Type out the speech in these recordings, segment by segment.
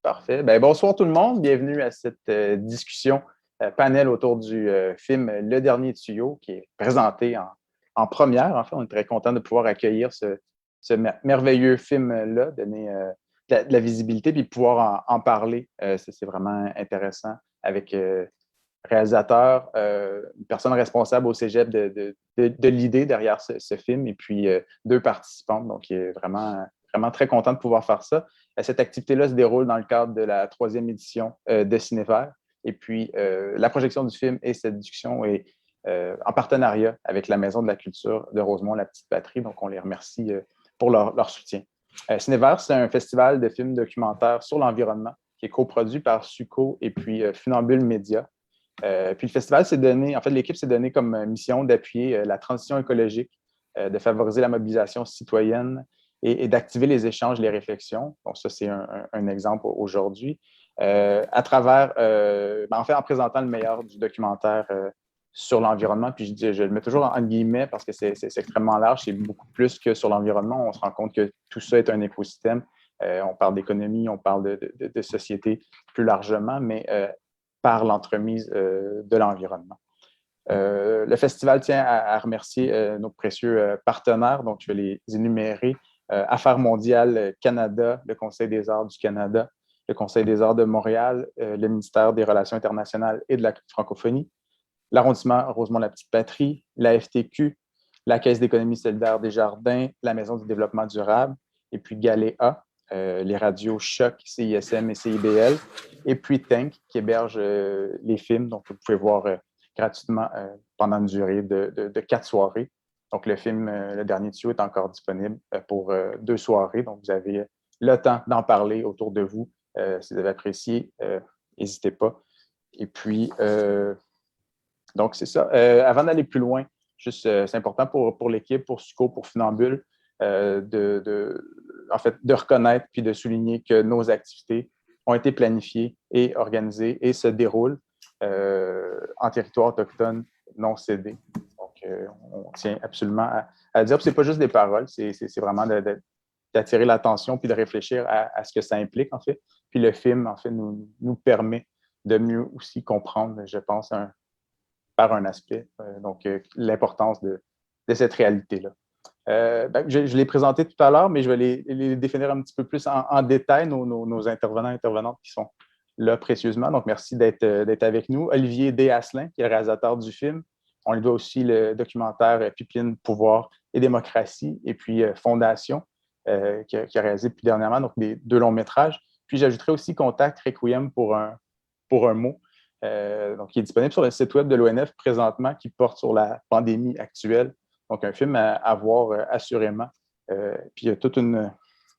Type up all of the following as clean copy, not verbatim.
Parfait. Ben, bonsoir tout le monde. Bienvenue à cette discussion panel autour du film Le Dernier Tuyau qui est présenté en première. En fait, on est très content de pouvoir accueillir ce merveilleux film-là, donner de la visibilité puis pouvoir en parler. C'est vraiment intéressant avec réalisateur, une personne responsable au cégep de l'idée derrière ce film et puis deux participantes. Donc, il est vraiment très content de pouvoir faire ça. Cette activité-là se déroule dans le cadre de la troisième édition de Cinévert. Et puis, la projection du film et cette discussion est en partenariat avec la Maison de la Culture de Rosemont, la Petite Patrie. Donc, on les remercie pour leur soutien. Cinévert, c'est un festival de films documentaires sur l'environnement qui est coproduit par Suco et puis Funambule Média. Puis le festival s'est donné, en fait, l'équipe s'est donnée comme mission d'appuyer la transition écologique, de favoriser la mobilisation citoyenne et d'activer les échanges, les réflexions. Donc, ça, c'est un exemple aujourd'hui. À travers, en fait, en présentant le meilleur du documentaire sur l'environnement, puis je le mets toujours en guillemets parce que c'est extrêmement large, c'est beaucoup plus que sur l'environnement. On se rend compte que tout ça est un écosystème. On parle d'économie, on parle de société plus largement, mais par l'entremise de l'environnement. Le festival tient à remercier nos précieux partenaires, donc je vais les énumérer. Affaires mondiales Canada, le Conseil des arts du Canada, le Conseil des arts de Montréal, le ministère des Relations internationales et de la francophonie, l'arrondissement Rosemont-la-Petite-Patrie, la FTQ, la Caisse d'économie solidaire des Jardins, la Maison du développement durable, et puis Galéa, les radios Choc, CISM et CIBL, et puis Tank, qui héberge les films, donc vous pouvez voir gratuitement pendant une durée de 4 soirées. Donc, le film Le Dernier Tuyau est encore disponible pour 2 soirées. Donc, vous avez le temps d'en parler autour de vous. Si vous avez apprécié, n'hésitez pas. Et puis, donc, c'est ça. Avant d'aller plus loin, juste, c'est important pour l'équipe, pour Suco, pour Funambule, en fait, de reconnaître puis de souligner que nos activités ont été planifiées et organisées et se déroulent en territoire autochtone non cédé. Donc, on tient absolument à dire. Ce n'est pas juste des paroles, c'est vraiment d'attirer l'attention puis de réfléchir à ce que ça implique, en fait. Puis le film, en fait, nous permet de mieux aussi comprendre, je pense, par un aspect, donc l'importance de cette réalité-là. Je l'ai présenté tout à l'heure, mais je vais les définir un petit peu plus en détail, nos intervenants et intervenantes qui sont là précieusement. Donc, merci d'être avec nous. Olivier D. Asselin, qui est le réalisateur du film. On lui doit aussi le documentaire Pipeline, Pouvoir et démocratie, et puis Fondation, qui a réalisé plus dernièrement, donc des 2 longs métrages. Puis j'ajouterai aussi Contact Requiem pour un mot, donc qui est disponible sur le site web de l'ONF présentement, qui porte sur la pandémie actuelle. Donc, un film à voir assurément. Puis, il y a toute une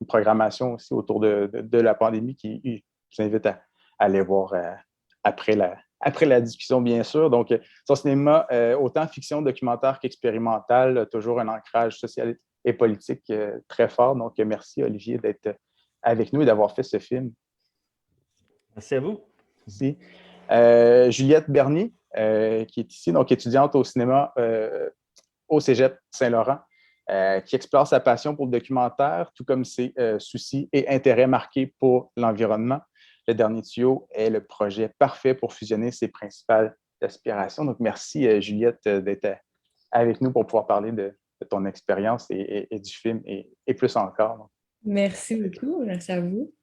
programmation aussi autour de la pandémie qui vous invite à aller voir après la discussion, bien sûr. Donc, son cinéma, autant fiction, documentaire qu'expérimental, toujours un ancrage social et politique très fort. Donc, merci, Olivier, d'être avec nous et d'avoir fait ce film. Merci à vous. Ici. Juliette Bernier, qui est ici, donc étudiante au cinéma au Cégep Saint-Laurent, qui explore sa passion pour le documentaire, tout comme ses soucis et intérêts marqués pour l'environnement. Le Dernier Tuyau est le projet parfait pour fusionner ses principales aspirations. Donc, merci, Juliette, d'être avec nous pour pouvoir parler de ton expérience et du film et plus encore. Donc, merci beaucoup, merci à vous.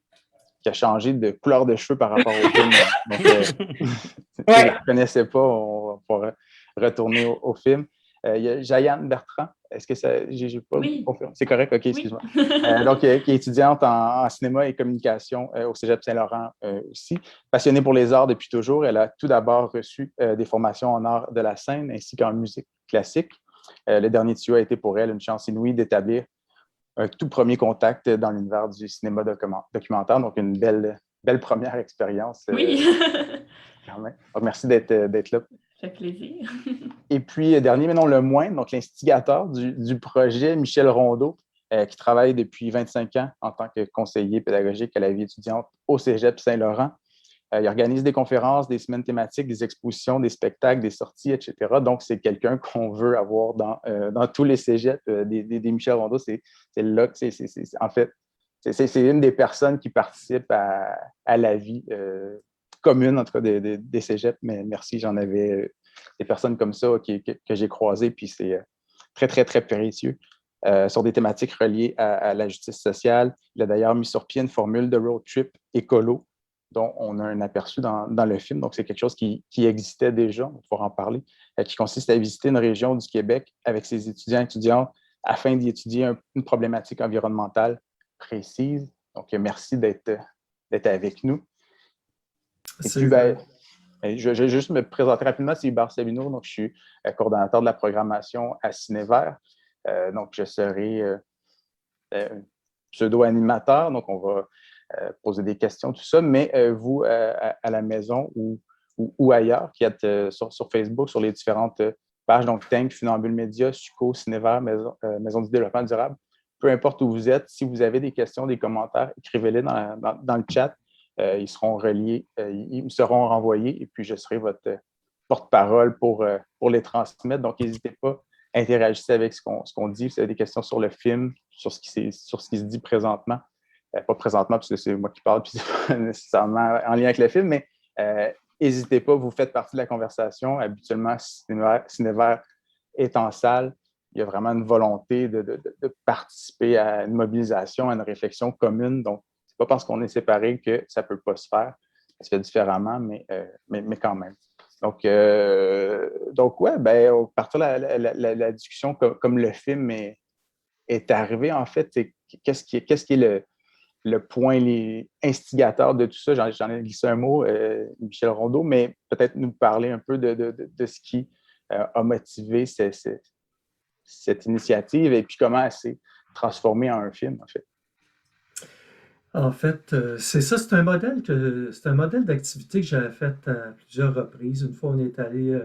Qui a changé de couleur de cheveux par rapport au film. Donc, si vous ne la connaissez pas, on va pouvoir retourner au film. Il y a Jayanne Bertrand. Est-ce que ça. J'ai pas confirmé. C'est correct? OK, excuse-moi. Donc, qui est étudiante en cinéma et communication au Cégep Saint-Laurent aussi. Passionnée pour les arts depuis toujours, elle a tout d'abord reçu des formations en art de la scène ainsi qu'en musique classique. Le Dernier Tuyau a été pour elle une chance inouïe d'établir un tout premier contact dans l'univers du cinéma documentaire. Donc, une belle première expérience. Oui. Quand même. Donc, merci d'être là. Ça fait plaisir. Et puis, dernier, mais non le moins, donc l'instigateur du projet, Michel Rondeau, qui travaille depuis 25 ans en tant que conseiller pédagogique à la vie étudiante au Cégep Saint-Laurent. Il organise des conférences, des semaines thématiques, des expositions, des spectacles, des sorties, etc. Donc, c'est quelqu'un qu'on veut avoir dans tous les cégeps des Michel Rondeau. C'est là que en fait, c'est une des personnes qui participent à la vie commune, en tout cas, des cégeps. Mais merci, j'en avais des personnes comme ça que j'ai croisées, puis c'est très, très, très précieux sur des thématiques reliées à la justice sociale. Il a d'ailleurs mis sur pied une formule de road trip écolo dont on a un aperçu dans le film. Donc, c'est quelque chose qui existait déjà, on va pouvoir en parler, qui consiste à visiter une région du Québec avec ses étudiants et étudiantes afin d'y étudier une problématique environnementale précise. Donc, merci d'être avec nous. Et puis, je vais juste me présenter rapidement. C'est Hubert Sabino, donc je suis coordonnateur de la programmation à Cinévert. Donc, je serai pseudo-animateur, donc on va poser des questions, tout ça, mais vous, à la maison ou ailleurs, qui êtes sur Facebook, sur les différentes pages, donc Tank, Funambule Média, Suco, Cinévert, Maison du développement durable, peu importe où vous êtes, si vous avez des questions, des commentaires, écrivez-les dans le chat. Ils seront reliés, ils me seront renvoyés et puis je serai votre porte-parole pour les transmettre. Donc, n'hésitez pas, interagissez avec ce qu'on dit. Si vous avez des questions sur le film, sur ce qui se dit présentement, pas présentement parce que c'est moi qui parle, puis c'est pas nécessairement en lien avec le film, mais n'hésitez pas, vous faites partie de la conversation. Habituellement, Cinévert est en salle. Il y a vraiment une volonté de participer à une mobilisation, à une réflexion commune. Donc, c'est pas parce qu'on est séparés que ça ne peut pas se faire. Ça se fait différemment, mais quand même. Donc ouais, ben, on partir la discussion comme le film est arrivé, en fait, qu'est-ce qui est le point instigateur de tout ça? J'en ai glissé un mot, Michel Rondeau, mais peut-être nous parler un peu de ce qui a motivé cette initiative et puis comment elle s'est transformée en un film, en fait. En fait, c'est ça, c'est un modèle d'activité que j'avais fait à plusieurs reprises. Une fois, on est allé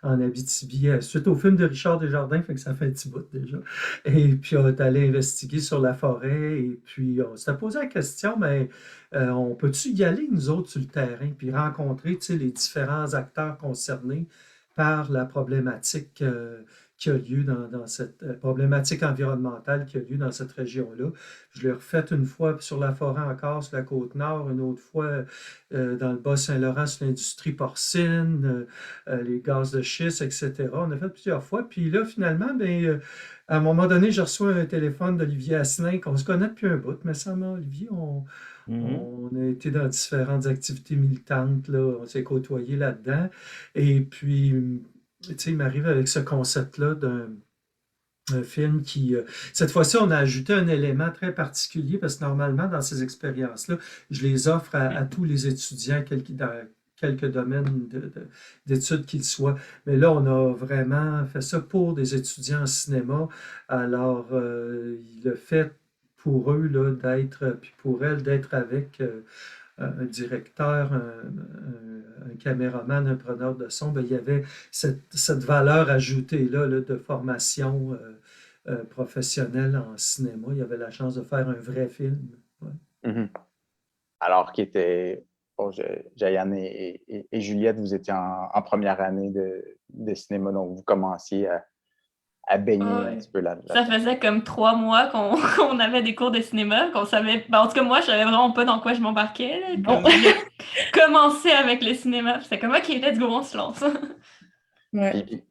en Abitibi suite au film de Richard Desjardins, fait que ça fait un petit bout déjà. Et puis, on est allé investiguer sur la forêt et puis on s'est posé la question, mais on peut-tu y aller, nous autres, sur le terrain, puis rencontrer, tu sais, les différents acteurs concernés par la problématique qui a lieu dans cette problématique environnementale qui a lieu dans cette région-là. Je l'ai refait une fois sur la forêt encore, sur la Côte-Nord, une autre fois dans le Bas-Saint-Laurent, sur l'industrie porcine, les gaz de schiste, etc. On a fait plusieurs fois. Puis là, finalement, à un moment donné, je reçois un téléphone d'Olivier Asselin, qu'on se connaît depuis un bout, mais ça m'a, Olivier, on a été dans différentes activités militantes, là, on s'est côtoyés là-dedans. Et puis, tu sais, il m'arrive avec ce concept-là d'un film qui, cette fois-ci, on a ajouté un élément très particulier parce que normalement, dans ces expériences-là, je les offre à tous les étudiants, dans quelques domaines d'études qu'ils soient. Mais là, on a vraiment fait ça pour des étudiants en cinéma. Alors, il a fait pour eux là, puis pour elles d'être avec un directeur, un caméraman, un preneur de son, il y avait cette valeur ajoutée-là de formation professionnelle en cinéma. Il y avait la chance de faire un vrai film. Ouais. Mm-hmm. Alors qu'il était, bon, Jayanne et Juliette, vous étiez en première année de cinéma, donc vous commenciez à baigner un petit peu là-dedans. Ça faisait comme 3 mois qu'on avait des cours de cinéma, qu'on savait. En tout cas, moi, je savais vraiment pas dans quoi je m'embarquais. Commencer avec le cinéma. C'était comme, OK, let's go, on se lance. Ouais. Puis,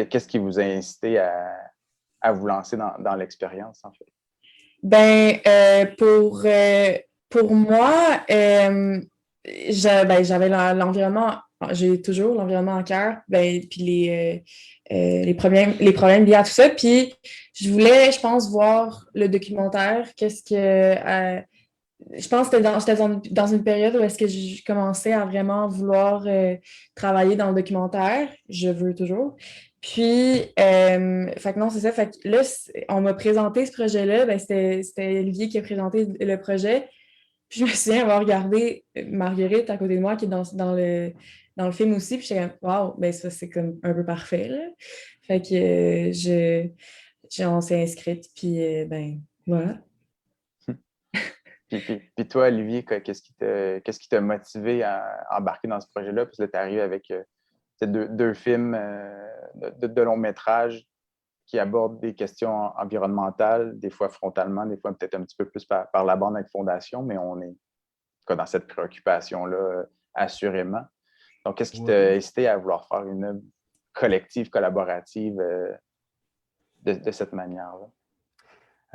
qu'est-ce qui vous a incité à vous lancer dans l'expérience, en fait? Pour moi, j'avais l'environnement, j'ai toujours l'environnement en cœur, puis les problèmes liés à tout ça. Puis je voulais, je pense, voir le documentaire. Je pense que j'étais dans une période où est-ce que je commençais à vraiment vouloir travailler dans le documentaire. Je veux toujours. Puis, fait que non, c'est ça. Fait que là, on m'a présenté ce projet-là. C'était Olivier qui a présenté le projet. Puis je me souviens avoir regardé Marguerite à côté de moi qui est dans le film aussi. Puis j'étais comme, waouh, ça, c'est comme un peu parfait, là. Fait que on s'est inscrite. Puis, voilà. Puis toi, Olivier, qu'est-ce qui t'a motivé à embarquer dans ce projet-là? Parce que tu es arrivé avec deux films de long métrage qui aborde des questions environnementales, des fois frontalement, des fois peut-être un petit peu plus par la bande avec Fondation, mais on est en tout cas, dans cette préoccupation-là, assurément. Donc, qu'est-ce qui t'a incité à vouloir faire une œuvre collective, collaborative de cette manière-là?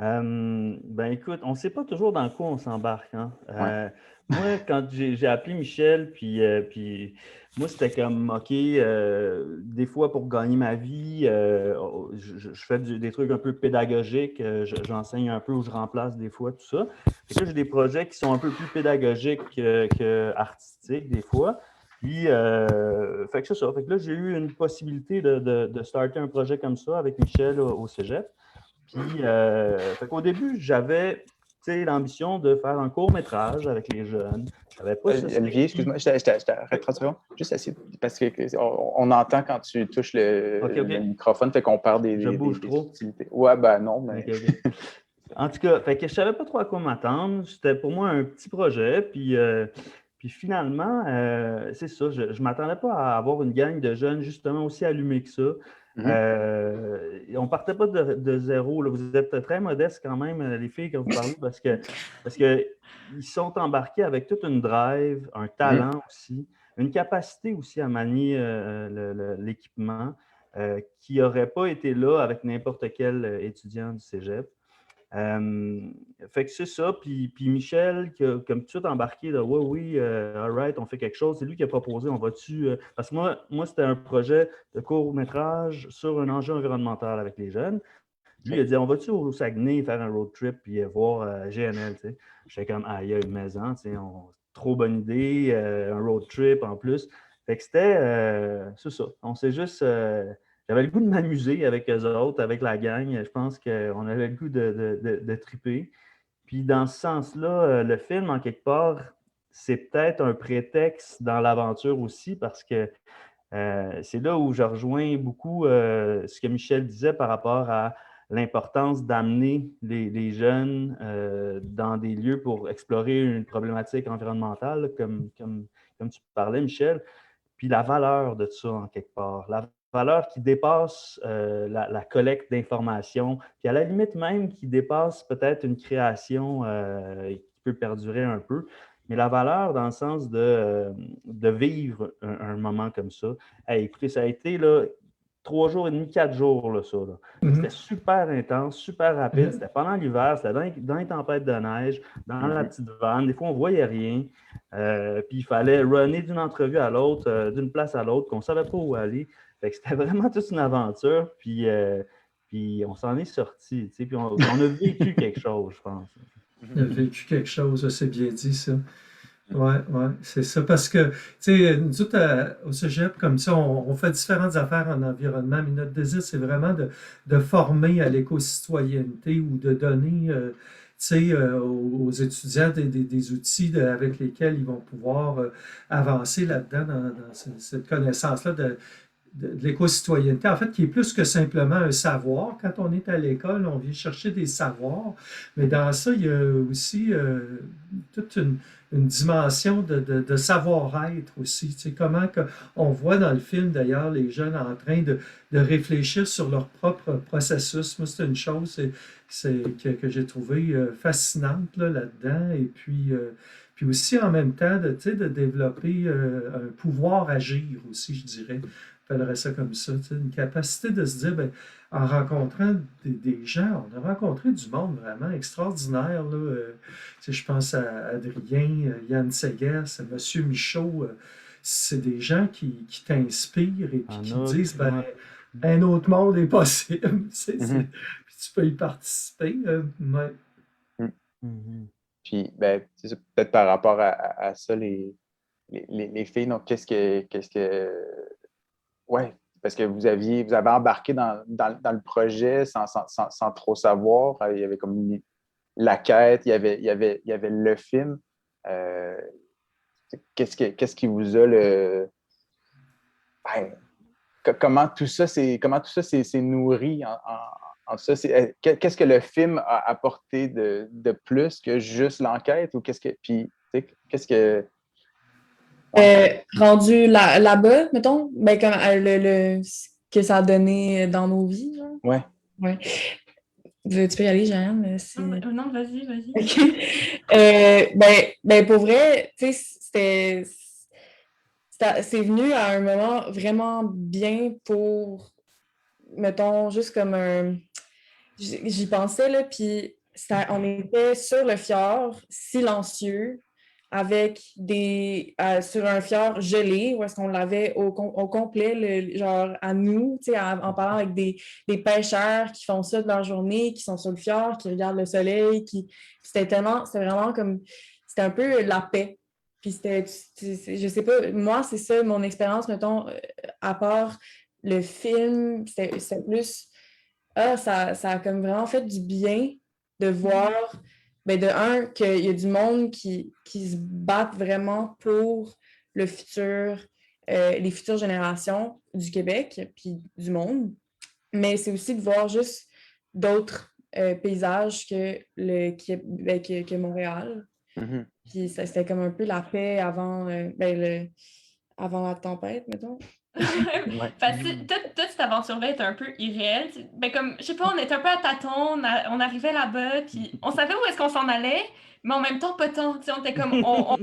Ben écoute, on ne sait pas toujours dans quoi on s'embarque, hein. Ouais. Moi, quand j'ai appelé Michel, puis moi, c'était comme, OK, des fois, pour gagner ma vie, je fais des trucs un peu pédagogiques, j'enseigne un peu ou je remplace des fois, tout ça. Fait que là, j'ai des projets qui sont un peu plus pédagogiques que artistiques, des fois. Puis, fait que c'est ça. Fait que là, j'ai eu une possibilité de starter un projet comme ça avec Michel au Cégep. Puis, fait qu'au début, j'avais l'ambition de faire un court-métrage avec les jeunes. J'avais pas Olivier, excuse-moi, je t'arrête 30 secondes. Juste essayer, parce qu'on entend quand tu touches le microphone, fait qu'on perd des subtilités. Ouais, ben non, mais... Okay. En tout cas, fait que je savais pas trop à quoi m'attendre. C'était pour moi un petit projet, puis finalement, c'est ça, je ne m'attendais pas à avoir une gang de jeunes justement aussi allumés que ça. On ne partait pas de zéro. Là. Vous êtes très modestes quand même, les filles, quand vous parlez, parce que ils sont embarqués avec toute une drive, un talent aussi, une capacité aussi à manier l'équipement qui n'aurait pas été là avec n'importe quel étudiant du cégep. Fait que c'est ça. Puis Michel, qui a comme tout de suite embarqué, là, oui, all right, on fait quelque chose. C'est lui qui a proposé, on va-tu. Parce que moi, c'était un projet de court-métrage sur un enjeu environnemental avec les jeunes. Lui, il a dit, on va-tu au Saguenay faire un road trip puis voir GNL, tu sais. J'étais comme, il y a une maison, tu sais, trop bonne idée, un road trip en plus. Fait que c'était, c'est ça. On s'est juste. J'avais le goût de m'amuser avec eux autres, avec la gang. Je pense qu'on avait le goût de triper. Puis dans ce sens-là, le film, en quelque part, c'est peut-être un prétexte dans l'aventure aussi parce que c'est là où je rejoins beaucoup ce que Michel disait par rapport à l'importance d'amener les jeunes dans des lieux pour explorer une problématique environnementale, comme tu parlais, Michel, puis la valeur de ça, en quelque part. La valeur qui dépasse la collecte d'informations, puis à la limite même qui dépasse peut-être une création qui peut perdurer un peu, mais la valeur dans le sens de vivre un moment comme ça. Hey, écoutez, ça a été là, 3 jours et demi, 4 jours, là, ça. Là. C'était super intense, super rapide. C'était pendant l'hiver, c'était dans les tempêtes de neige, dans la petite vanne. Des fois, on ne voyait rien. Puis il fallait runner d'une entrevue à l'autre, d'une place à l'autre, qu'on ne savait pas où aller. Fait que c'était vraiment toute une aventure. Puis on s'en est sortis. Puis on a vécu quelque chose, je pense. On a vécu quelque chose, c'est bien dit, ça. Oui, c'est ça. Parce que, tu sais, nous autres, au Cégep, comme ça, on fait différentes affaires en environnement, mais notre désir, c'est vraiment de former à l'éco-citoyenneté ou de donner, tu sais, aux étudiants des outils avec lesquels ils vont pouvoir avancer là-dedans, dans cette connaissance-là de l'éco-citoyenneté, en fait, qui est plus que simplement un savoir. Quand on est à l'école, on vient chercher des savoirs, mais dans ça, il y a aussi toute une dimension de savoir-être aussi. Tu sais, comment on voit dans le film, d'ailleurs, les jeunes en train de réfléchir sur leur propre processus. Moi, c'est une chose que j'ai trouvé fascinante là-dedans. Et puis aussi, en même temps, de développer un pouvoir agir aussi, je dirais. J'appellerais ça comme ça, une capacité de se dire, ben, en rencontrant des gens, on a rencontré du monde vraiment extraordinaire. Là, je pense à Adrien, Yann Seguers, M. Michaud. C'est des gens qui t'inspirent et puis qui te disent, ben, un autre monde est possible. Puis tu peux y participer. Puis, ben, peut-être par rapport à ça, les filles, donc qu'est-ce que ouais, parce que vous avez embarqué dans le projet sans trop savoir. Il y avait comme la quête, il y avait le film. Qu'est-ce qui vous a ben, comment tout ça s'est nourri en ça? Qu'est-ce que le film a apporté de plus que juste l'enquête? Ou qu'est-ce que. Rendu là-bas, mettons, ben, comme ce que ça a donné dans nos vies. Genre. Ouais. Ouais. Tu peux y aller, Jeanne. Non, vas-y. OK. Pour vrai, tu sais, c'est venu à un moment vraiment bien pour, mettons, juste comme un... J'y pensais, là, puis on était sur le fjord, silencieux, avec sur un fjord gelé, où est-ce qu'on l'avait au complet, genre à nous, tu sais, en parlant avec des pêcheurs qui font ça de leur journée, qui sont sur le fjord, qui regardent le soleil, c'était vraiment comme, c'était un peu la paix. Puis je sais pas, moi, c'est ça, mon expérience, mettons, à part le film, c'était plus ça a comme vraiment fait du bien de voir, de un, qu'il y a du monde qui se battent vraiment pour le futur, les futures générations du Québec puis du monde. Mais c'est aussi de voir juste d'autres paysages que Montréal. Mhm. Puis c'était comme un peu la paix avant la tempête, mettons. Ouais. Parce que toute cette aventure-là était un peu irréelle. Comme, je sais pas, on était un peu à tâtons, on arrivait là-bas, puis on savait où est-ce qu'on s'en allait, mais en même temps, pas tant. Tu sais, on était comme, on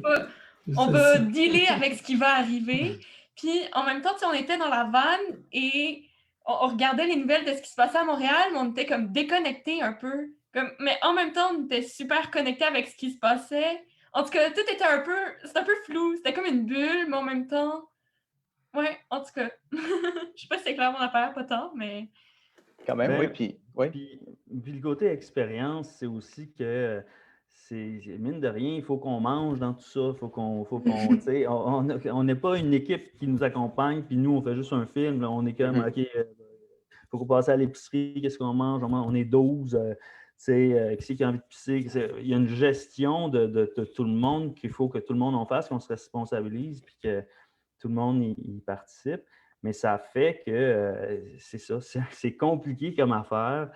va dealer avec ce qui va arriver. Puis en même temps, tu sais, on était dans la vanne et on regardait les nouvelles de ce qui se passait à Montréal, mais on était comme déconnectés un peu. Mais en même temps, on était super connectés avec ce qui se passait. En tout cas, tout était c'était un peu flou. C'était comme une bulle, mais en même temps... Ouais, en tout cas. Je sais pas si c'est clair mon affaire, pas tant, mais... Quand même, oui. Puis le côté expérience, c'est aussi que mine de rien, il faut qu'on mange dans tout ça. Il faut qu'on tu sais, on n'est pas une équipe qui nous accompagne, puis nous, on fait juste un film. Là, on est comme, OK, il faut qu'on passe à l'épicerie, qu'est-ce qu'on mange? On est 12. Qui a envie de pisser? Il y a une gestion de tout le monde qu'il faut que tout le monde en fasse, qu'on se responsabilise, puis que tout le monde y participe. Mais ça fait que c'est ça, c'est compliqué comme affaire.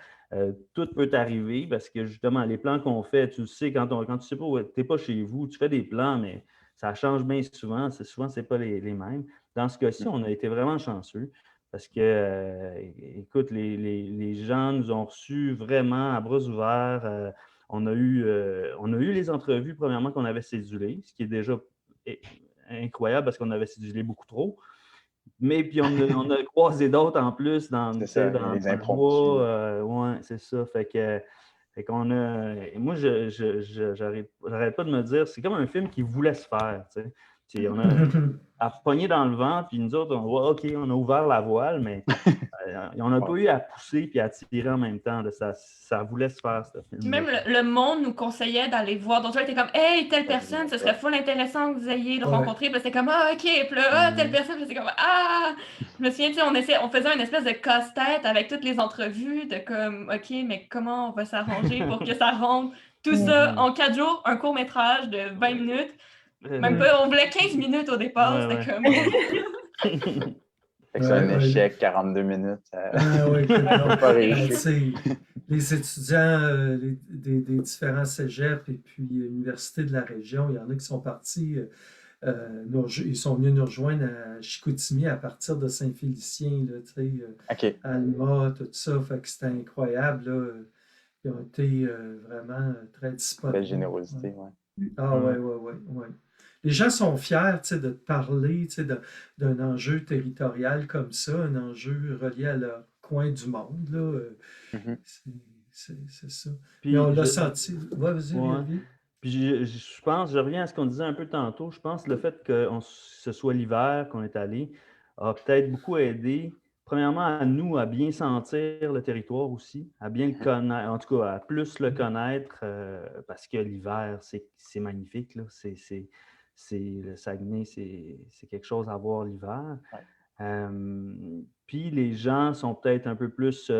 Tout peut arriver parce que justement, les plans qu'on fait, tu le sais, quand tu sais pas, tu n'es pas chez vous, tu fais des plans, mais ça change bien souvent. Souvent, ce n'est pas les mêmes. Dans ce cas-ci, on a été vraiment chanceux parce que, écoute, les gens nous ont reçus vraiment à bras ouverts. On a eu les entrevues, premièrement, qu'on avait cédulées, ce qui est déjà incroyable parce qu'on avait cédulé beaucoup trop. Mais puis on a croisé d'autres en plus dans les le impromptus. ouais, c'est ça. Fait qu'on a. Moi, j'arrête pas de me dire, c'est comme un film qui voulait se faire. On a pogné dans le vent, puis nous autres, OK, on a ouvert la voile, mais on n'a pas eu à pousser et à tirer en même temps. Ça voulait se faire, ce film. Même le monde nous conseillait d'aller voir. Donc, on était comme, hey, telle personne, ce serait full intéressant que vous ayez le rencontrer. Puis c'était comme, ah, OK. Puis là, telle personne. Puis c'est comme, ah. Je me souviens, on faisait une espèce de casse-tête avec toutes les entrevues de comme, OK, mais comment on va s'arranger pour que ça rentre tout ça en 4 jours, un court-métrage de 20 minutes. Même pas, on voulait 15 minutes au départ. C'était comme. C'est un échec, 42 minutes. Oui, pas réussi. Les étudiants des différents cégeps et puis universités de la région, il y en a qui sont partis, ils sont venus nous rejoindre à Chicoutimi à partir de Saint-Félicien, Alma, tout ça. Fait que c'était incroyable. Là. Ils ont été vraiment très disponibles. Belle générosité, oui. Ah oui. Les gens sont fiers de te parler d'un enjeu territorial comme ça, un enjeu relié à leur coin du monde. Là. C'est ça. Puis on l'a senti. Ouais, vas-y, Olivier. Puis je pense, je reviens à ce qu'on disait un peu tantôt, je pense que le fait que ce soit l'hiver qu'on est allé a peut-être beaucoup aidé, premièrement, à nous à bien sentir le territoire aussi, à bien le connaître, en tout cas à plus le connaître, parce que l'hiver, c'est magnifique. Là. Le Saguenay, c'est quelque chose à voir l'hiver. Ouais. Puis les gens sont peut-être un peu plus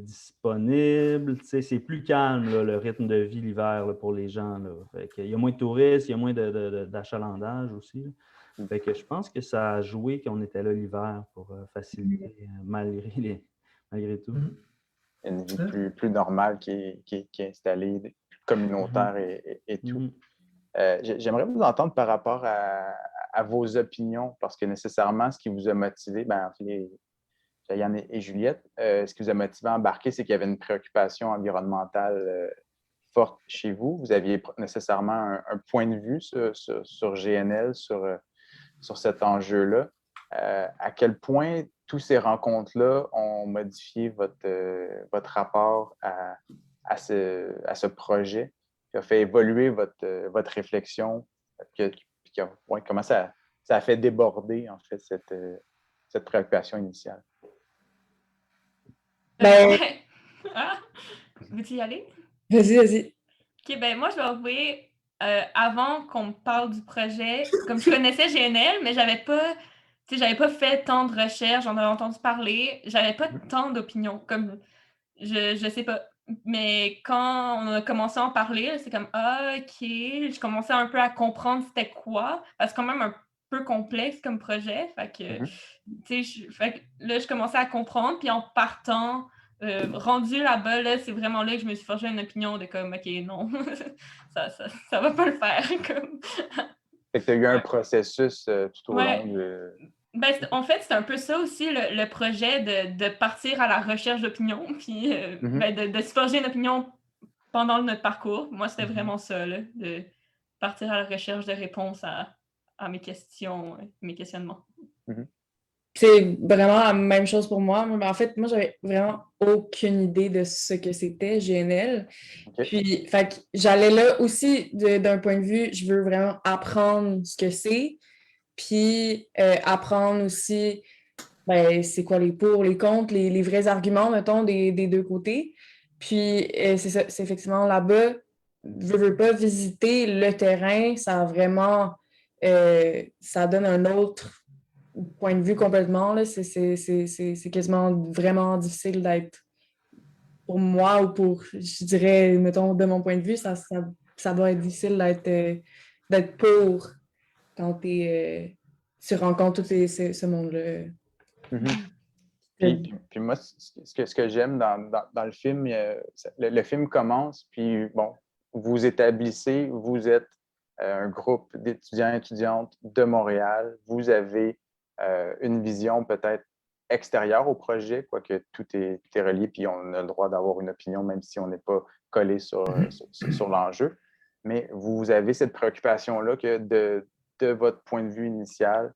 disponibles. C'est plus calme, là, le rythme de vie l'hiver là, pour les gens. Là. Il y a moins de touristes, il y a moins d'achalandage aussi. Fait que je pense que ça a joué qu'on était là l'hiver pour faciliter malgré tout. Une vie plus normale qui est installée, plus communautaire et tout. J'aimerais vous entendre par rapport à vos opinions, parce que nécessairement, ce qui vous a motivé, Yann et Juliette. Ce qui vous a motivé à embarquer, c'est qu'il y avait une préoccupation environnementale forte chez vous. Vous aviez nécessairement un point de vue sur GNL, sur cet enjeu-là. À quel point toutes ces rencontres-là ont modifié votre rapport à ce projet, qui a fait évoluer votre réflexion, comment ça a fait déborder, en fait, cette préoccupation initiale? Ben, Ah, veux-tu y aller? vas-y. OK, ben moi, je vais avouer, avant qu'on me parle du projet, comme je connaissais GNL, mais j'avais pas fait tant de recherches, j'en avais entendu parler, j'avais pas tant d'opinions, comme je sais pas. Mais quand on a commencé à en parler, c'est comme ah, OK, je commençais un peu à comprendre c'était quoi, parce que c'est quand même un peu complexe comme projet. Fait que, fait que là, je commençais à comprendre, puis en partant, rendu là-bas, là, c'est vraiment là que je me suis forgé une opinion de comme OK, non, ça va pas le faire. Comme... Fait que tu as eu un Ouais. processus tout au Ouais. long de. Ben, en fait, c'est un peu ça aussi, le projet de partir à la recherche d'opinions, puis ben, de se forger une opinion pendant notre parcours. Moi, c'était vraiment ça, là, de partir à la recherche de réponses à mes questions, mes questionnements. C'est vraiment la même chose pour moi. Mais en fait, moi, j'avais vraiment aucune idée de ce que c'était GNL. OK. Puis, fait que j'allais là aussi d'un point de vue, je veux vraiment apprendre ce que c'est. Puis, apprendre aussi, ben, c'est quoi les pour, les contre, les vrais arguments, mettons, des deux côtés. Puis, c'est ça, c'est effectivement là-bas, je veux pas visiter le terrain, ça a vraiment, ça donne un autre point de vue complètement, là. C'est quasiment vraiment difficile d'être, pour moi ou pour, je dirais, mettons, de mon point de vue, ça doit être difficile d'être pour quand tu rencontres tout ce monde-là. Puis moi, ce que j'aime dans le film, le film commence, puis bon, vous établissez, vous êtes un groupe d'étudiants et étudiantes de Montréal, vous avez une vision peut-être extérieure au projet, quoique tout est relié, puis on a le droit d'avoir une opinion, même si on n'est pas collé sur l'enjeu. Mais vous avez cette préoccupation-là que de votre point de vue initial,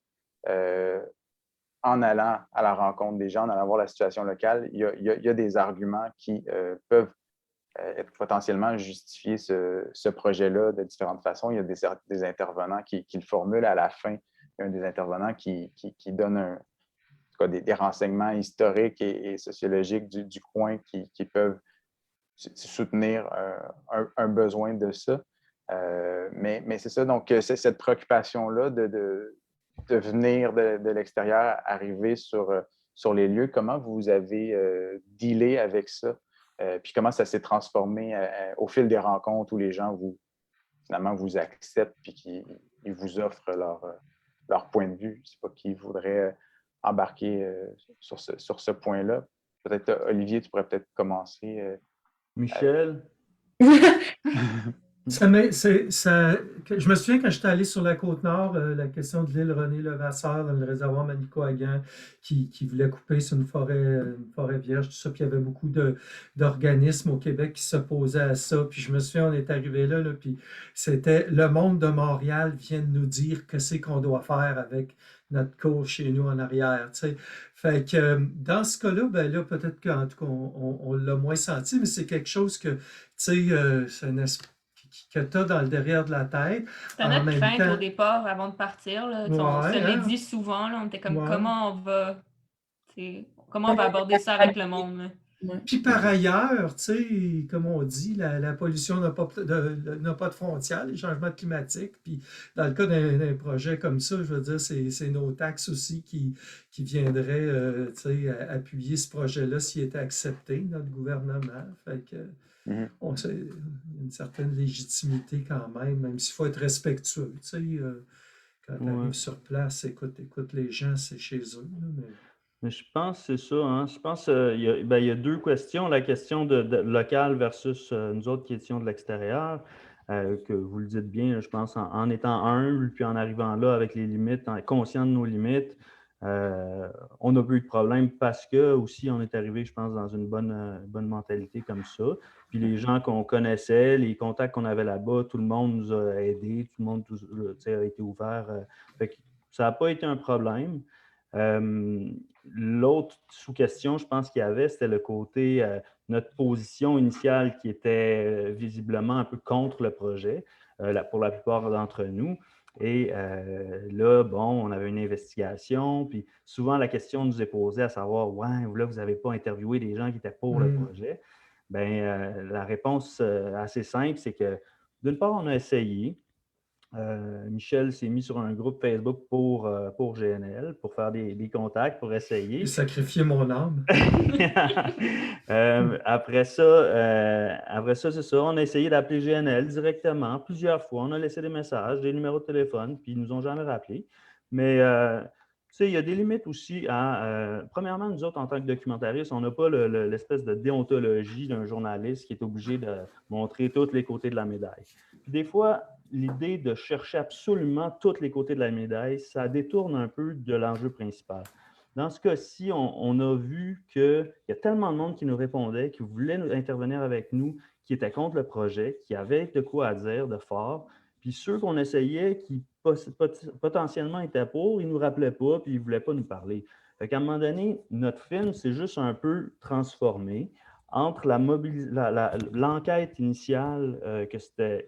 en allant à la rencontre des gens, en allant voir la situation locale, il y a des arguments qui peuvent être potentiellement justifier ce projet-là de différentes façons. Il y a des intervenants qui le formulent à la fin. Il y a des intervenants qui donnent des renseignements historiques et sociologiques du coin qui peuvent soutenir un besoin de ça. Mais c'est ça, donc c'est cette préoccupation-là de venir de l'extérieur, arriver sur les lieux. Comment vous avez dealé avec ça? Puis comment ça s'est transformé au fil des rencontres où les gens finalement vous acceptent puis qu'ils vous offrent leur point de vue? Je ne sais pas qui voudrait embarquer sur ce point-là. Peut-être, Olivier, tu pourrais peut-être commencer. Michel? Je me souviens quand j'étais allé sur la Côte-Nord, la question de l'île René-Levasseur dans le réservoir Manicouagan qui voulait couper sur une forêt vierge, tout ça. Puis il y avait beaucoup d'organismes au Québec qui s'opposaient à ça. Puis je me souviens, on est arrivé là, puis c'était le monde de Montréal vient de nous dire que c'est qu'on doit faire avec notre cours chez nous en arrière. Tu sais. Fait que dans ce cas-là, ben là, peut-être qu'en tout cas, on l'a moins senti, mais c'est quelque chose que, tu sais, c'est une espèce que tu as dans le derrière de la tête. C'était notre crainte au départ avant de partir. Là. On se l'est dit souvent. Là, on était comme comment on va aborder ça avec le monde. Là. Puis par ailleurs, tu sais, comme on dit, la pollution n'a pas de frontières, les changements climatiques. Puis dans le cas d'un projet comme ça, je veux dire, c'est nos taxes aussi qui viendraient tu sais, appuyer ce projet-là s'il était accepté, notre gouvernement. Fait que on sait, une certaine légitimité quand même s'il faut être respectueux. Tu sais, quand tu arrives sur place, écoute les gens, c'est chez eux. Là, mais je pense que c'est ça. Hein? Je pense qu'il y a deux questions. La question de local versus nous autres questions de l'extérieur, que vous le dites bien, je pense, en étant humble, puis en arrivant là avec les limites, en conscient de nos limites, On n'a pas eu de problème parce que aussi on est arrivé, je pense, dans une bonne mentalité comme ça. Puis les gens qu'on connaissait, les contacts qu'on avait là-bas, tout le monde nous a aidés, tout le monde a été ouvert. Fait que ça n'a pas été un problème. L'autre sous-question, je pense qu'il y avait, c'était le côté notre position initiale qui était visiblement un peu contre le projet pour la plupart d'entre nous. Et là, bon, on avait une investigation, puis souvent la question nous est posée à savoir, ouais, là, vous n'avez pas interviewé des gens qui étaient pour le projet. Bien, la réponse assez simple, c'est que d'une part, on a essayé. Michel s'est mis sur un groupe Facebook pour GNL, pour faire des contacts, pour essayer. J'ai sacrifié mon âme. Après ça, c'est ça. On a essayé d'appeler GNL directement plusieurs fois. On a laissé des messages, des numéros de téléphone, puis ils ne nous ont jamais rappelés. Mais tu sais, il y a des limites aussi à. Premièrement, nous autres, en tant que documentaristes, on n'a pas l'espèce de déontologie d'un journaliste qui est obligé de montrer tous les côtés de la médaille. Puis des fois, l'idée de chercher absolument tous les côtés de la médaille, ça détourne un peu de l'enjeu principal. Dans ce cas-ci, on a vu qu'il y a tellement de monde qui nous répondait, qui voulait intervenir avec nous, qui était contre le projet, qui avait de quoi à dire de fort. Puis ceux qu'on essayait, qui potentiellement étaient pour, ils ne nous rappelaient pas, puis ils ne voulaient pas nous parler. Fait qu'à un moment donné, notre film s'est juste un peu transformé entre l'enquête initiale que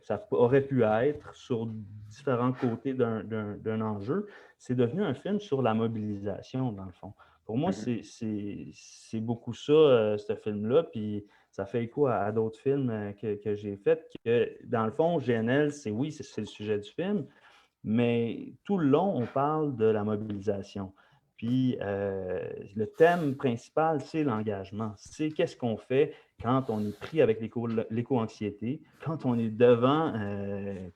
ça aurait pu être sur différents côtés d'un enjeu. C'est devenu un film sur la mobilisation, dans le fond. Pour moi, c'est beaucoup ça, ce film-là, puis ça fait écho à d'autres films que j'ai faits, que dans le fond, GNL, c'est le sujet du film, mais tout le long, on parle de la mobilisation. Puis le thème principal, c'est l'engagement. C'est qu'est-ce qu'on fait quand on est pris avec l'éco-anxiété, quand on est devant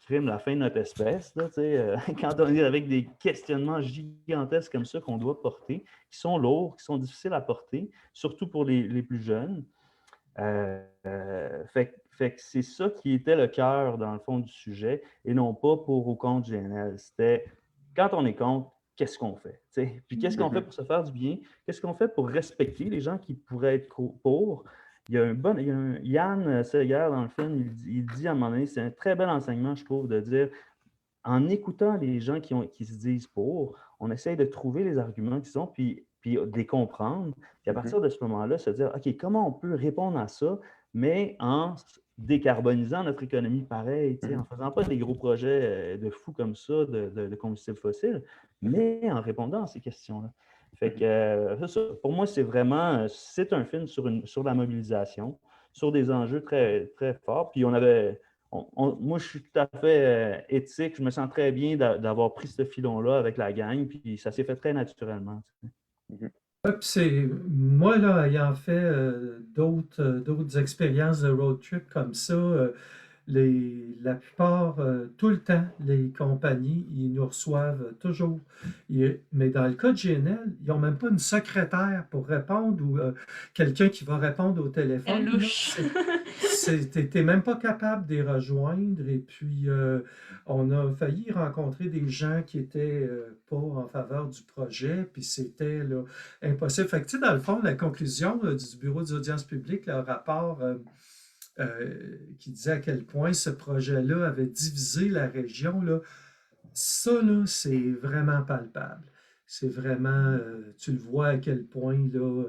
crime, la fin de notre espèce, là, quand on est avec des questionnements gigantesques comme ça qu'on doit porter, qui sont lourds, qui sont difficiles à porter, surtout pour les plus jeunes. Fait que c'est ça qui était le cœur, dans le fond, du sujet, et non pas pour ou contre GNL. C'était quand on est contre, qu'est-ce qu'on fait? T'sais? Puis qu'est-ce qu'on fait pour se faire du bien? Qu'est-ce qu'on fait pour respecter les gens qui pourraient être pour? Il y a un Yann Seger dans le film, il dit à un moment donné, c'est un très bel enseignement, je trouve, de dire en écoutant les gens qui se disent pour, on essaye de trouver les arguments qu'ils ont, puis de les comprendre. Puis à partir de ce moment-là, se dire, OK, comment on peut répondre à ça, mais en décarbonisant notre économie pareil, en ne faisant pas des gros projets de fous comme ça, de combustibles fossiles, mais en répondant à ces questions-là. Fait que ça, pour moi, c'est un film sur la mobilisation, sur des enjeux très, très forts. Puis moi, je suis tout à fait éthique. Je me sens très bien d'avoir pris ce filon-là avec la gang, puis ça s'est fait très naturellement. Moi, là, ayant fait d'autres expériences de road trip comme ça, la plupart, tout le temps, les compagnies, ils nous reçoivent toujours. Mais dans le cas de GNL, ils n'ont même pas une secrétaire pour répondre ou quelqu'un qui va répondre au téléphone. Louche. T'es même pas capable de les rejoindre. Et puis, on a failli rencontrer des gens qui étaient pas en faveur du projet, puis c'était là, impossible. Fait que, tu sais, dans le fond, la conclusion du Bureau des audiences publiques, le rapport qui disait à quel point ce projet-là avait divisé la région, là, ça, là, c'est vraiment palpable. C'est vraiment, tu le vois à quel point, là,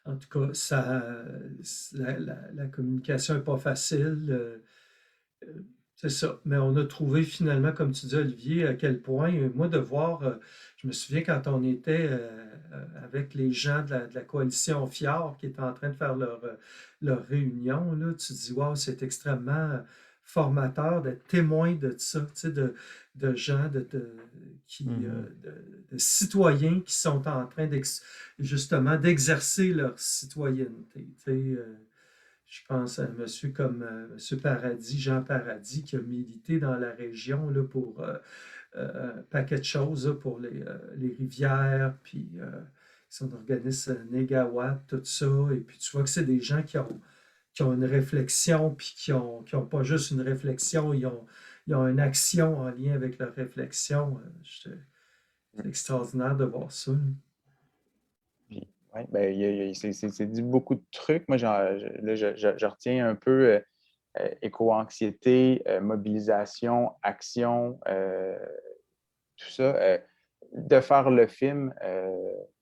en tout cas, la communication n'est pas facile. C'est ça. Mais on a trouvé finalement, comme tu dis, Olivier, à quel point, moi, de voir, je me souviens quand on était avec les gens de la coalition FIAR qui étaient en train de faire leur réunion, là, tu te dis, waouh, c'est extrêmement formateur d'être témoin de ça, tu sais, de gens, de citoyens qui sont en train justement d'exercer leur citoyenneté. Tu sais, je pense à un monsieur comme M. Paradis, Jean Paradis, qui a milité dans la région là, pour un paquet de choses, là, pour les rivières, puis son organisme Négawatt, tout ça. Et puis tu vois que c'est des gens qui ont une réflexion, puis qui ont pas juste une réflexion, ils ont une action en lien avec leur réflexion. C'est extraordinaire de voir ça. Puis, ouais, ben, c'est dit beaucoup de trucs. Moi, je retiens un peu éco-anxiété, mobilisation, action, tout ça. De faire le film,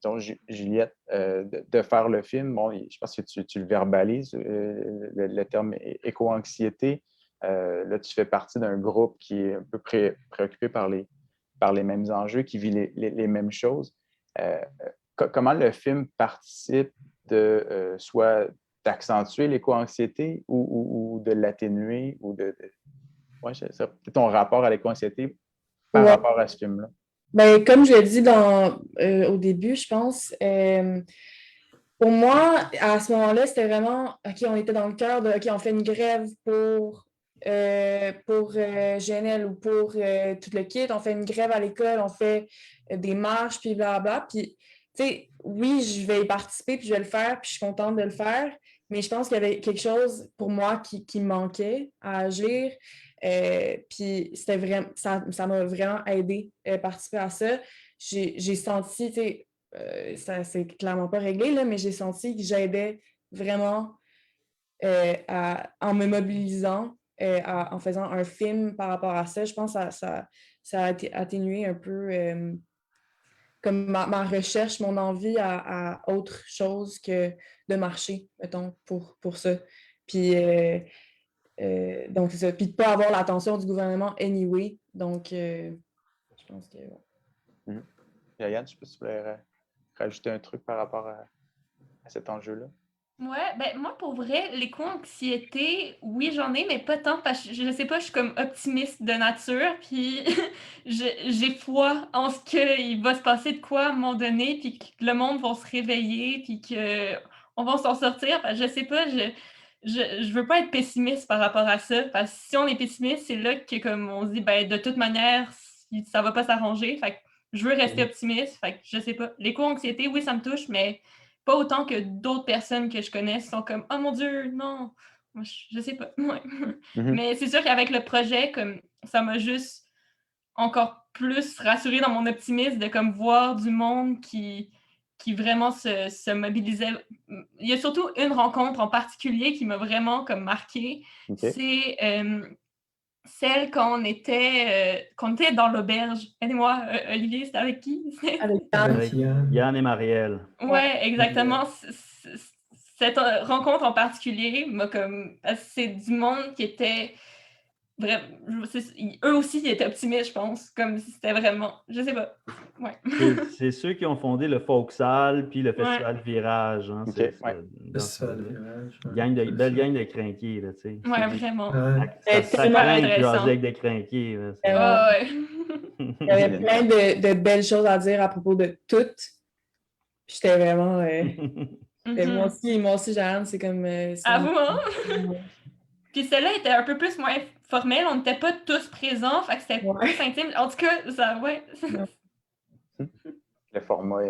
donc Juliette, de faire le film, bon, je pense que tu le verbalises, le terme éco-anxiété. Là, tu fais partie d'un groupe qui est un peu préoccupé par les mêmes enjeux, qui vit les mêmes choses. Comment le film participe de soit d'accentuer l'éco-anxiété ou de l'atténuer ou ouais, c'est ton rapport à l'éco-anxiété par Ouais. rapport à ce film-là? Ben, comme je l'ai dit au début, je pense, pour moi, à ce moment-là, c'était vraiment, OK, on était dans le cœur de, OK, on fait une grève pour GNL ou pour tout le kit, on fait une grève à l'école, on fait des marches, puis blablabla. Puis, tu sais, oui, je vais y participer, puis je vais le faire, puis je suis contente de le faire, mais je pense qu'il y avait quelque chose pour moi qui me manquait à agir. Puis c'était vraiment, ça m'a vraiment aidé à participer à ça. J'ai senti, tu sais, ça c'est clairement pas réglé, là, mais j'ai senti que j'aidais vraiment en me mobilisant, en faisant un film par rapport à ça. Je pense que ça a atténué un peu comme ma recherche, mon envie à autre chose que de marcher, mettons, pour ça. Puis, donc, c'est ça. Puis de ne pas avoir l'attention du gouvernement anyway. Donc, je pense que... Mm-hmm. Yann, je sais pas si tu voulais rajouter un truc par rapport à cet enjeu-là. Ouais, ben moi pour vrai, l'éco-anxiété, oui j'en ai, mais pas tant parce que je sais pas, je suis comme optimiste de nature, puis j'ai foi en ce qu'il va se passer de quoi à un moment donné, puis que le monde va se réveiller, puis que on va s'en sortir. Je sais pas, je veux pas être pessimiste par rapport à ça, parce que si on est pessimiste, c'est là que comme on se dit, ben de toute manière, ça va pas s'arranger. Fait que je veux rester optimiste, fait que je sais pas. L'éco-anxiété, oui, ça me touche, mais pas autant que d'autres personnes que je connais sont comme « Oh mon Dieu, non! » Moi, je sais pas. Ouais. Mm-hmm. Mais c'est sûr qu'avec le projet, comme ça m'a juste encore plus rassurée dans mon optimisme de comme voir du monde qui vraiment se mobilisait. Il y a surtout une rencontre en particulier qui m'a vraiment comme marquée. Okay. C'est celle quand on était dans l'auberge. Aidez-moi, Olivier, c'était avec qui? Avec Avec Yann et Marielle. Ouais, exactement. Cette rencontre en particulier m'a comme. C'est du monde qui était. Eux aussi, ils étaient optimistes, je pense. Comme si c'était vraiment. Je sais pas. Ouais. C'est ceux qui ont fondé le Folksal puis le Festival Virage. Hein, okay, ouais. Festival Virage. Belle gang de crinqués, là, tu sais. Ouais, vraiment. Ça craint de jaser avec des crinqués. Là, ouais. Il y avait plein de belles choses à dire à propos de toutes. J'étais vraiment. Moi aussi, Jeanne, c'est comme. À vous, hein? Puis celle-là était un peu plus moins formelle. On n'était pas tous présents. Fait que c'était plus intime. En tout cas, ça, ouais. Le format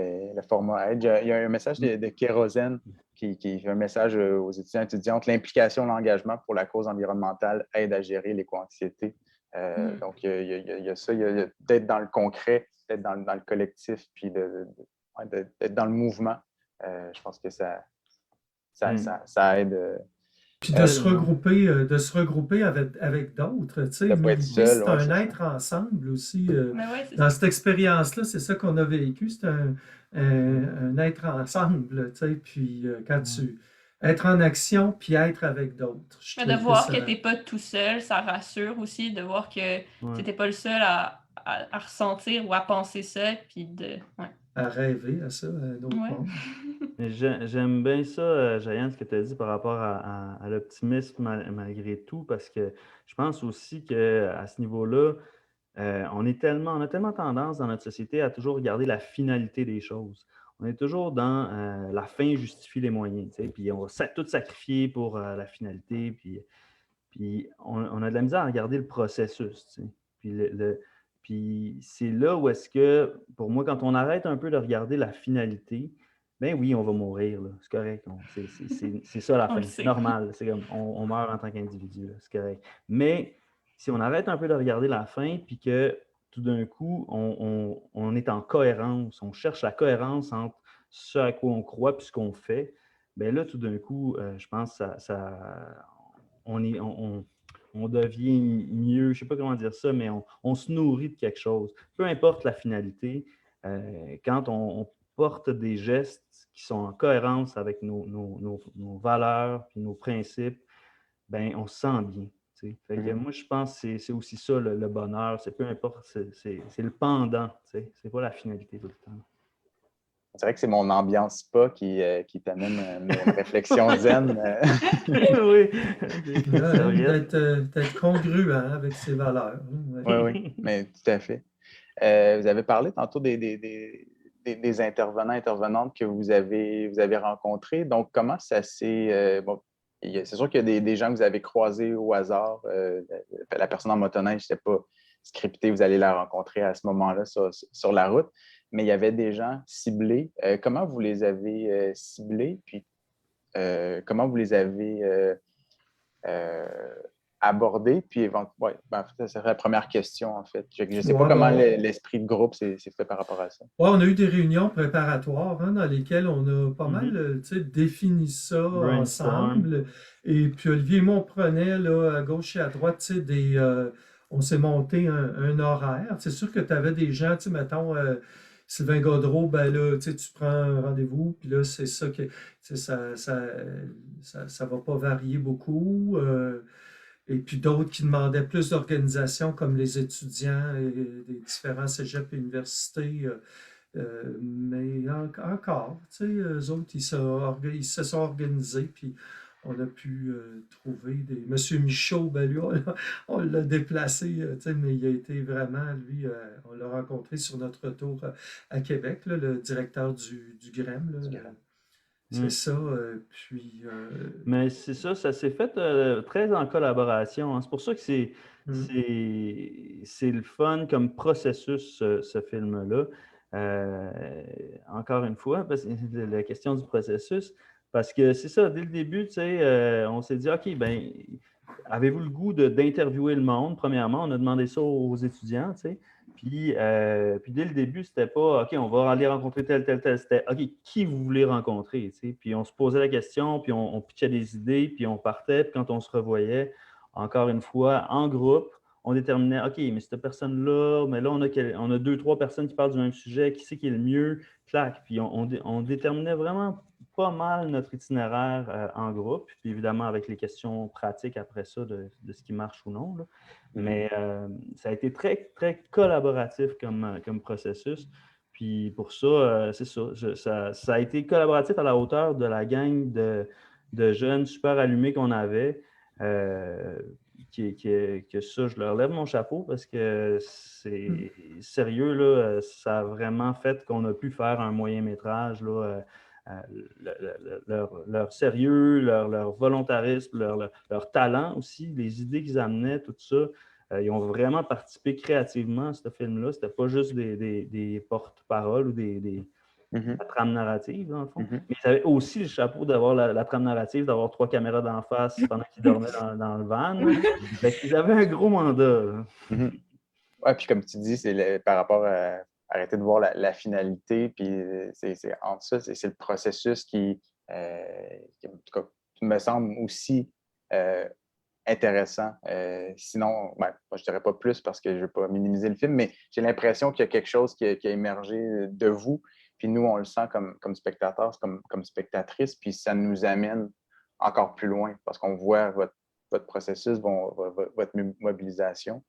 aide. Il y a un message de Kérosène qui fait un message aux étudiants et étudiantes. L'implication, l'engagement pour la cause environnementale aide à gérer l'éco-anxiété. Donc, il y a ça. Il y a d'être dans le concret, d'être dans le collectif, puis d'être dans le mouvement. Je pense que ça aide. Puis de se regrouper avec d'autres. Tu sais, l'idée, c'est un être ensemble aussi. Dans cette expérience-là, c'est ça qu'on a vécu. C'est un être ensemble. Tu sais, puis quand être en action, puis être avec d'autres. De voir que tu n'es pas tout seul, ça rassure aussi, de voir que tu n'étais pas le seul à ressentir ou à penser ça, puis à rêver à ça, à d'autres mondes. J'aime bien ça, Jaïane, ce que tu as dit par rapport à l'optimisme malgré tout, parce que je pense aussi qu'à ce niveau-là, on a tellement tendance dans notre société à toujours regarder la finalité des choses. On est toujours dans la fin justifie les moyens, tu sais, puis on va tout sacrifier pour la finalité, puis on a de la misère à regarder le processus, tu sais. Puis c'est là où est-ce que, pour moi, quand on arrête un peu de regarder la finalité, ben oui, on va mourir, là. C'est correct. C'est ça la fin. C'est normal. C'est comme on meurt en tant qu'individu, là. C'est correct. Mais si on arrête un peu de regarder la fin, puis que tout d'un coup, on est en cohérence, on cherche la cohérence entre ce à quoi on croit et ce qu'on fait. Bien là, tout d'un coup, je pense que on devient mieux, je ne sais pas comment dire ça, mais on se nourrit de quelque chose. Peu importe la finalité, quand on porte des gestes qui sont en cohérence avec nos valeurs et nos principes, ben on se sent bien. Fait que moi, je pense que c'est aussi ça le bonheur. C'est peu importe, c'est le pendant. C'est pas la finalité tout le temps. C'est vrai que c'est mon ambiance spa qui t'amène mes réflexions zen. Oui, d'être congruent avec ses valeurs. Oui, mais tout à fait. Vous avez parlé tantôt des intervenants, intervenantes que vous avez rencontrés. Donc, comment ça s'est... bon, c'est sûr qu'il y a des gens que vous avez croisés au hasard. La personne en motoneige, c'était pas scripté, vous allez la rencontrer à ce moment-là sur la route. Mais il y avait des gens ciblés. Comment vous les avez ciblés? Puis, comment vous les avez abordés? Puis, ouais, ça serait la première question, en fait. Je ne sais pas comment l'esprit de groupe s'est fait par rapport à ça. Ouais, on a eu des réunions préparatoires dans lesquelles on a pas mal défini ça ensemble. Et puis Olivier et moi, on prenait là, à gauche et à droite on s'est monté un horaire. C'est sûr que tu avais des gens, mettons, Sylvain Gaudreau, ben là, tu prends un rendez-vous, puis là, c'est ça que ça va pas varier beaucoup. Et puis d'autres qui demandaient plus d'organisation, comme les étudiants et des différents cégeps et universités. Mais encore, tu sais, eux autres, ils se sont organisés, puis on a pu trouver des... Monsieur Michaud, ben lui, on l'a déplacé, tu sais, mais il a été vraiment, lui, on l'a rencontré sur notre retour à Québec, là, le directeur du GREM, là, c'est ça, puis... Mais c'est ça s'est fait très en collaboration. Hein. C'est pour ça que c'est le fun comme processus, ce film-là. Encore une fois, parce que la question du processus, parce que c'est ça, dès le début, tu sais, on s'est dit, OK, ben, avez-vous le goût d'interviewer le monde? Premièrement, on a demandé ça aux étudiants, tu sais. Puis dès le début, c'était pas OK, on va aller rencontrer tel. C'était OK, qui vous voulez rencontrer? Tu sais? Puis on se posait la question, puis on pitchait des idées, puis on partait. Puis quand on se revoyait, encore une fois, en groupe, on déterminait OK, mais cette personne-là, mais là, on a 2-3 personnes qui parlent du même sujet, qui c'est qui est le mieux? Clac. Puis on déterminait vraiment pas mal notre itinéraire en groupe, puis évidemment avec les questions pratiques après ça de ce qui marche ou non. Là. Mais ça a été très, très collaboratif comme processus. Puis pour ça, c'est ça. Ça a été collaboratif à la hauteur de la gang de jeunes super allumés qu'on avait. Que ça, je leur lève mon chapeau parce que c'est sérieux, là, ça a vraiment fait qu'on a pu faire un moyen métrage. Là, leur sérieux, leur volontarisme, leur talent aussi, les idées qu'ils amenaient, tout ça. Ils ont vraiment participé créativement à ce film-là. C'était pas juste des porte-paroles ou la trame narrative, dans le fond. Mais ils avaient aussi le chapeau d'avoir la trame narrative, d'avoir 3 caméras d'en face pendant qu'ils dormaient dans le van. Ils avaient un gros mandat. Oui, puis comme tu dis, c'est par rapport à arrêter de voir la finalité, puis c'est entre ça, c'est le processus qui, en tout cas, me semble aussi intéressant. Sinon, je ne dirais pas plus parce que je ne veux pas minimiser le film, mais j'ai l'impression qu'il y a quelque chose qui a émergé de vous, puis nous, on le sent comme spectateurs, comme spectatrices, puis ça nous amène encore plus loin parce qu'on voit votre processus, votre mobilisation.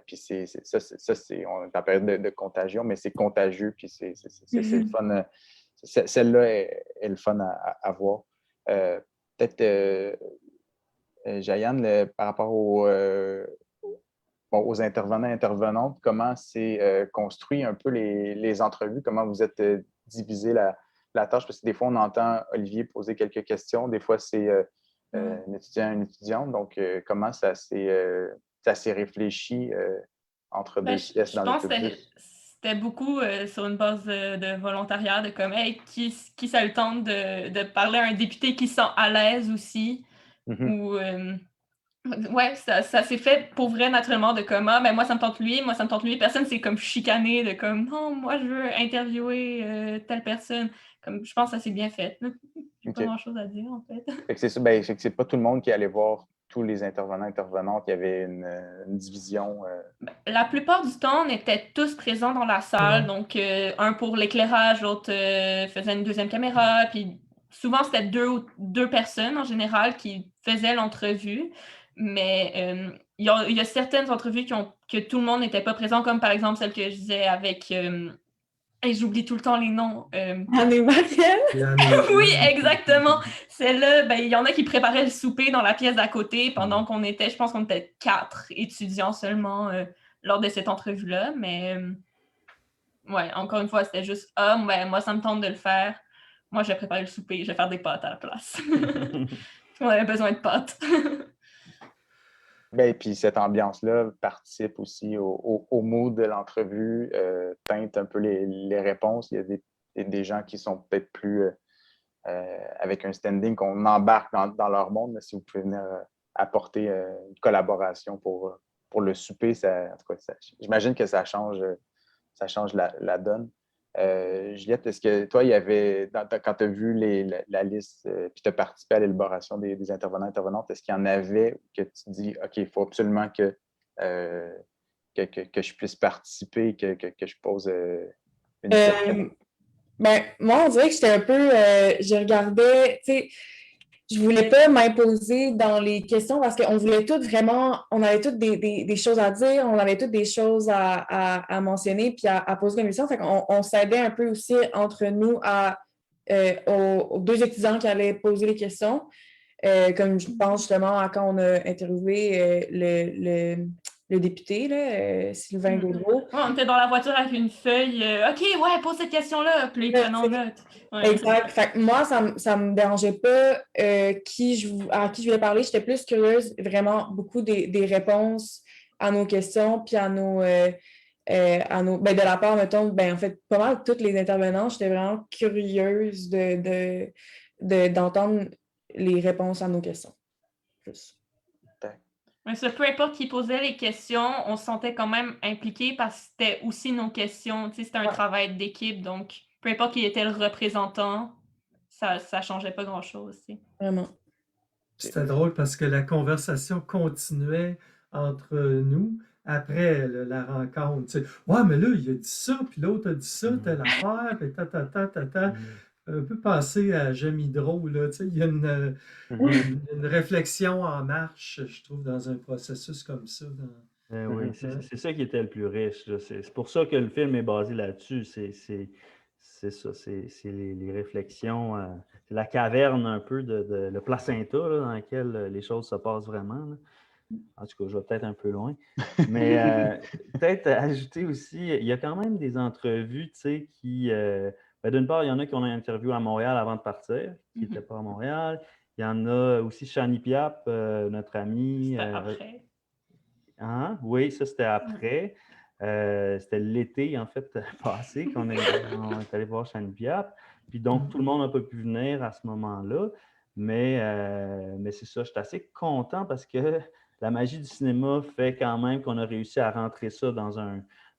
Puis on est en période de contagion, mais c'est contagieux, puis c'est le fun. Celle-là est le fun à voir. Peut-être, Jayan, par rapport aux intervenants et intervenantes, comment c'est construit un peu les entrevues, comment vous êtes divisé la tâche, parce que des fois, on entend Olivier poser quelques questions, des fois, c'est un étudiant, une étudiante, donc comment ça s'est réfléchi entre deux pièces dans l'autobus? Je pense que c'était beaucoup sur une base de volontariat, de comme hey, qui ça le tente de parler à un député qui se sent à l'aise aussi, ou Ouais, ça s'est fait pour vrai naturellement de comme, ah, ben moi ça me tente lui, moi ça me tente lui. Personne s'est comme chicané de comme, non, moi je veux interviewer telle personne. Comme, je pense que ça s'est bien fait. J'ai pas OK. grand-chose à dire en fait. Fait que c'est ça, ben, fait que c'est pas tout le monde qui allait voir tous les intervenants, intervenantes. Il y avait une division. La plupart du temps, on était tous présents dans la salle. Ouais. Donc, un pour l'éclairage, l'autre faisait une deuxième caméra. Puis souvent, c'était deux personnes en général qui faisaient l'entrevue. Mais il y a certaines entrevues que tout le monde n'était pas présent, comme par exemple celle que je disais avec. Et j'oublie tout le temps les noms. Anne-Marielle? Oui, exactement. Celle-là, ben, il y en a qui préparaient le souper dans la pièce d'à côté pendant qu'on était, je pense qu'on était 4 étudiants seulement lors de cette entrevue-là. Mais ouais, encore une fois, c'était juste, ah, ben, moi, ça me tente de le faire. Moi, je vais préparer le souper, je vais faire des pâtes à la place. On avait besoin de pâtes. Ben, puis cette ambiance-là participe aussi au mood de l'entrevue, teinte un peu les réponses. Il y a des gens qui sont peut-être plus avec un standing qu'on embarque dans leur monde. Mais si vous pouvez venir apporter une collaboration pour le souper, en tout cas, j'imagine que ça change la donne. Juliette, est-ce que toi, il y avait, quand tu as vu la liste puis tu as participé à l'élaboration des intervenants intervenantes, est-ce qu'il y en avait que tu dis, OK, il faut absolument que je puisse participer, que je pose une question? Ben, moi, on dirait que j'étais un peu. Je regardais, tu sais, je voulais pas m'imposer dans les questions parce qu'on voulait toutes vraiment. On avait toutes des choses à dire, on avait toutes des choses à mentionner puis à poser comme question. Fait qu'on s'aidait un peu aussi entre nous aux deux étudiants qui allaient poser les questions. Comme je pense justement à quand on a interviewé le député, là, Sylvain Gaudreault. Ouais, on était dans la voiture avec une feuille. OK, ouais, pose cette question-là. Puis ils prennent en note. Ouais. Exact. Fait que moi, ça me dérangeait pas à qui je voulais parler. J'étais plus curieuse, vraiment, beaucoup des réponses à nos questions, puis ben, de la part, mettons, ben, en fait, pas mal toutes les intervenants, j'étais vraiment curieuse d'entendre les réponses à nos questions. Plus. Mais ça, peu importe qui posait les questions, on se sentait quand même impliqués parce que c'était aussi nos questions. Tu sais, c'était un travail d'équipe, donc peu importe qui était le représentant, ça changeait pas grand-chose. Tu sais. Vraiment. C'était drôle parce que la conversation continuait entre nous après la rencontre. Tu sais, ouais, mais là, il a dit ça, puis l'autre a dit ça, telle affaire, puis ta. Un peu passé à Jamidro, là. Tu sais, il y a une réflexion en marche, je trouve, dans un processus comme ça. Oui, c'est ça qui était le plus riche, là. C'est pour ça que le film est basé là-dessus. C'est ça, c'est les réflexions, c'est la caverne un peu le placenta là, dans lequel les choses se passent vraiment, là. En tout cas, je vais peut-être un peu loin. Mais peut-être ajouter aussi, il y a quand même des entrevues, tu sais, qui... ben, d'une part, il y en a qui ont interviewé à Montréal avant de partir, qui n'étaient pas à Montréal. Il y en a aussi Shani Piap, notre amie. C'était après. Hein? Oui, ça, c'était après. C'était l'été, en fait, passé qu'on est allé voir Shani Piap. Puis donc, tout le monde n'a pas pu venir à ce moment-là. Mais c'est ça, je suis assez content parce que la magie du cinéma fait quand même qu'on a réussi à rentrer ça dans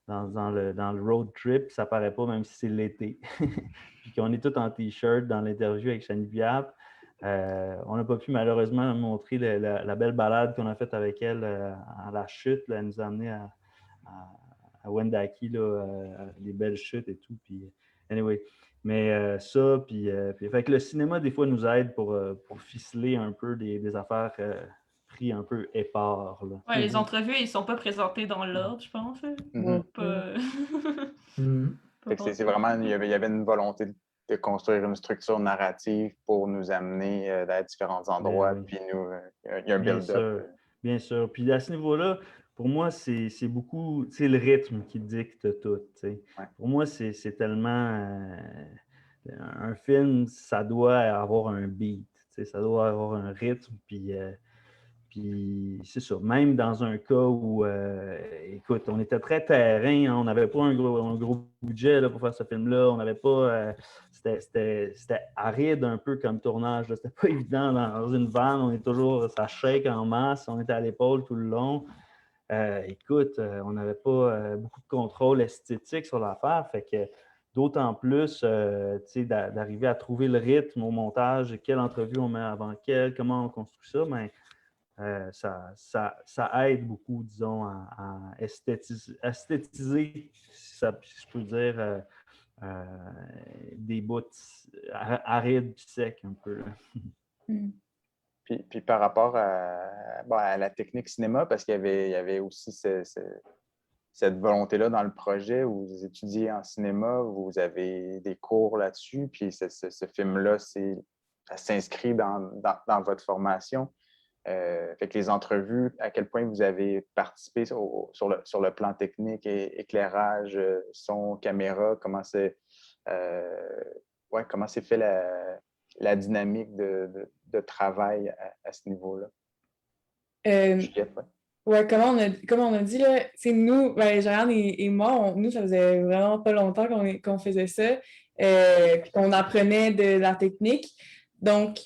le road trip. Ça paraît pas, même si c'est l'été. Puis qu'on est tous en T-shirt dans l'interview avec Shani Piap. On n'a pas pu malheureusement montrer la belle balade qu'on a faite avec elle à la chute. Là, elle nous a amené à Wendake, les belles chutes et tout. Puis, anyway. Mais ça, puis fait que le cinéma, des fois, nous aide pour ficeler un peu des affaires pris un peu épars. Là. Ouais, les entrevues, ils sont pas présentés dans l'ordre, je pense. Pas... C'est vraiment, il y avait une volonté de construire une structure narrative pour nous amener à différents endroits, puis il y a un build-up. Bien sûr. Puis à ce niveau-là, pour moi, c'est beaucoup, c'est le rythme qui dicte tout. Ouais. Pour moi, c'est tellement... un film, ça doit avoir un beat, ça doit avoir un rythme, puis Puis c'est ça, même dans un cas où, écoute, on était très terrain, hein, on n'avait pas un gros budget là, pour faire ce film-là, on n'avait pas... c'était aride un peu comme tournage, là. C'était pas évident dans une van, on est toujours, ça shake en masse, on était à l'épaule tout le long. Écoute, on n'avait pas beaucoup de contrôle esthétique sur l'affaire, fait que d'autant plus d'arriver à trouver le rythme au montage, quelle entrevue on met avant quelle, comment on construit ça, mais ça aide beaucoup, disons, à esthétiser, si je peux dire, des bouts arides et secs un peu. Puis par rapport à la technique cinéma, parce qu'il y avait aussi cette volonté-là dans le projet où vous étudiez en cinéma, vous avez des cours là-dessus, puis ce film-là, ça s'inscrit dans votre formation. Fait que les entrevues, à quel point vous avez participé sur le plan technique, éclairage, son, caméra, comment c'est fait la dynamique de travail à ce niveau-là? Juliette, ouais. Ouais, comme on a dit, là, nous, Jeanne et moi, nous, ça faisait vraiment pas longtemps qu'on faisait ça, puis qu'on apprenait de la technique. Donc,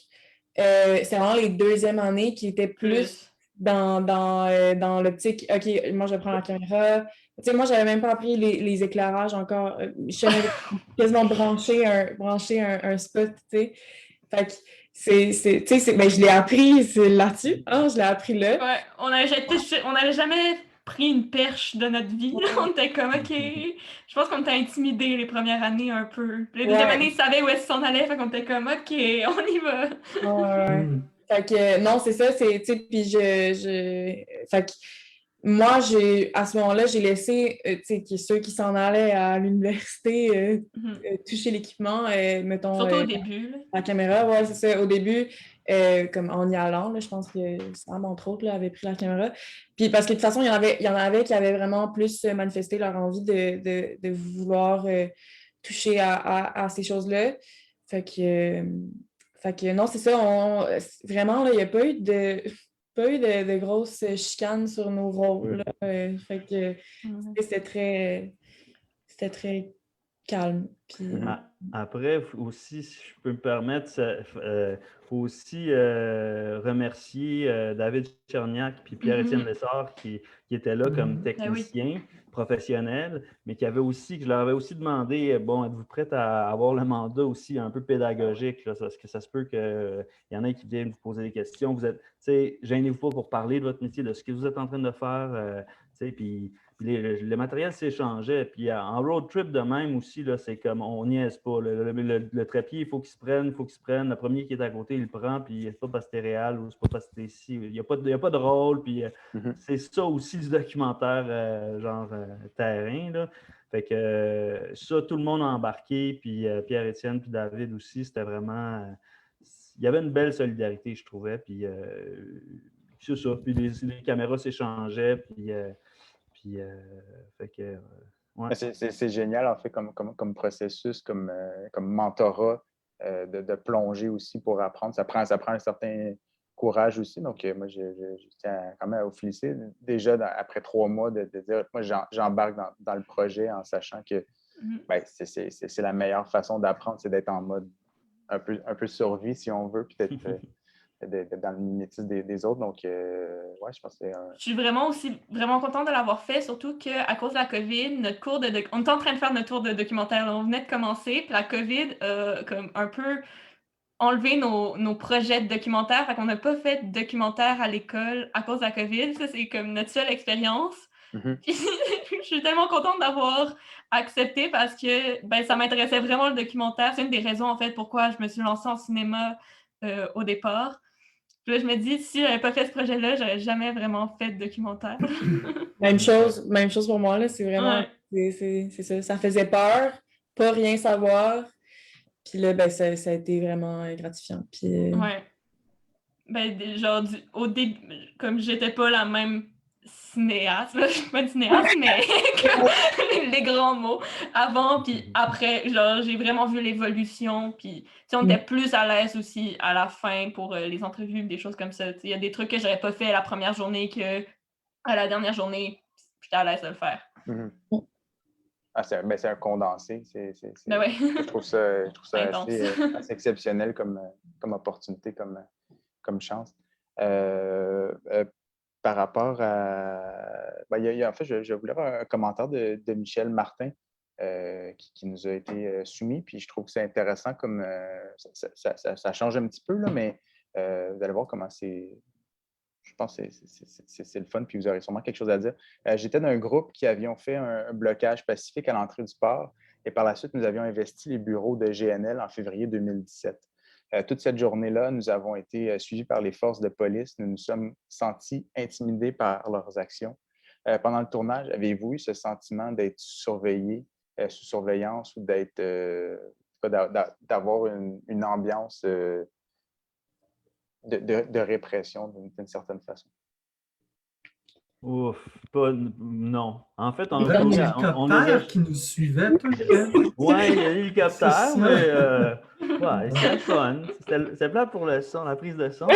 c'est vraiment les deuxièmes années qui étaient plus dans l'optique, OK, moi, je prends la caméra. Tu sais, moi, j'avais même pas appris les éclairages encore. Je savais quasiment brancher un spot, tu sais. Fait que je l'ai appris là-dessus, hein, je l'ai appris là. Ouais, on n'avait jamais pris une perche de notre vie. On était comme, OK, je pense qu'on était intimidés les premières années un peu. Les deuxième année, ils savaient où est-ce qu'on allait, fait qu'on était comme, OK, on y va. Ouais. Fait que, non, c'est ça, tu sais, puis fait que, moi, à ce moment-là, j'ai laissé, tu sais, ceux qui s'en allaient à l'université toucher l'équipement, mettons... Surtout au début. La caméra, ouais, c'est ça. Au début, comme en y allant, là, je pense que Sam, entre autres, là, avait pris la caméra. Puis parce que de toute façon, il y en avait qui avaient vraiment plus manifesté leur envie de vouloir toucher à ces choses-là. Fait que non, c'est ça. Vraiment, là, il n'y a pas eu de grosses chicanes sur nos rôles. Fait que c'était très calme. Puis, Après, aussi, si je peux me permettre, il faut aussi remercier David Cherniak et Pierre-Étienne Lessard qui étaient là comme techniciens professionnels, mais que je leur avais aussi demandé, bon, êtes-vous prête à avoir le mandat aussi un peu pédagogique, là, parce que ça se peut qu'il y en ait qui viennent vous poser des questions. Vous êtes, tu sais, gênez-vous pas pour parler de votre métier, de ce que vous êtes en train de faire, tu sais, puis le matériel s'échangeait. Puis en road trip de même aussi, là, c'est comme on niaise pas. Le trépied, il faut qu'il se prenne. Le premier qui est à côté, il le prend. Puis c'est pas parce que t'es réel ou c'est pas parce que t'es ici. Il n'y a pas de rôle. Puis c'est ça aussi du documentaire terrain. Là. Fait que ça, tout le monde a embarqué. Puis Pierre-Étienne puis David aussi, c'était vraiment... il y avait une belle solidarité, je trouvais. Puis c'est ça. Puis les caméras s'échangeaient. Puis... fait que, ouais. C'est génial, en fait, comme processus, comme mentorat, de plonger aussi pour apprendre. Ça prend un certain courage aussi. Donc, moi, je tiens quand même à vous féliciter. Déjà, après 3 mois, de dire, moi, j'embarque dans le projet en sachant que c'est la meilleure façon d'apprendre, c'est d'être en mode un peu survie, si on veut, puis d'être dans le mimétisme des autres. Donc, ouais, je pense que c'est Je suis vraiment contente de l'avoir fait, surtout qu'à cause de la COVID, notre cours on était en train de faire notre tour de documentaire. Là, on venait de commencer, puis la COVID a comme un peu enlevé nos projets de documentaire. Fait qu'on n'a pas fait de documentaire à l'école à cause de la COVID. Ça, c'est comme notre seule expérience. Puis, je suis tellement contente d'avoir accepté parce que ça m'intéressait vraiment le documentaire. C'est une des raisons, en fait, pourquoi je me suis lancée en cinéma au départ. Puis là, je me dis, si j'avais pas fait ce projet-là, j'aurais jamais vraiment fait de documentaire. Même chose pour moi, là. C'est vraiment... C'est ça. Ça faisait peur, pas rien savoir. Puis là, ça a été vraiment gratifiant. Puis, Ouais. Genre, au début, comme j'étais pas la même cinéaste, là, je suis pas une cinéaste, mais comme les grands mots, avant, puis après, genre, j'ai vraiment vu l'évolution, puis tu sais, on était plus à l'aise aussi à la fin pour les entrevues, des choses comme ça. Tu sais, il y a des trucs que j'aurais pas fait la première journée que à la dernière journée, j'étais à l'aise de le faire. Mhm. Ah, c'est un condensé. Ben ouais. Je trouve ça Intense. assez exceptionnel comme opportunité, comme chance. Par rapport à... Ben, en fait, je voulais avoir un commentaire de Michel Martin qui nous a été soumis, puis je trouve que c'est intéressant comme... ça change un petit peu, là, mais vous allez voir comment c'est... Je pense que c'est le fun, puis vous aurez sûrement quelque chose à dire. J'étais dans un groupe qui avions fait un blocage pacifique à l'entrée du port, et par la suite, nous avions investi les bureaux de GNL en février 2017. Toute cette journée-là, nous avons été suivis par les forces de police. Nous nous sommes sentis intimidés par leurs actions. Pendant le tournage, avez-vous eu ce sentiment d'être surveillé, sous surveillance, ou d'avoir une ambiance de répression d'une certaine façon? Ouf, non. En fait, Il y a un hélicoptère qui nous suivait tout le temps. Ouais, il y a l'hélicoptère, C'est ça. mais ouais, c'était le fun. C'était plat pour le son, la prise de son.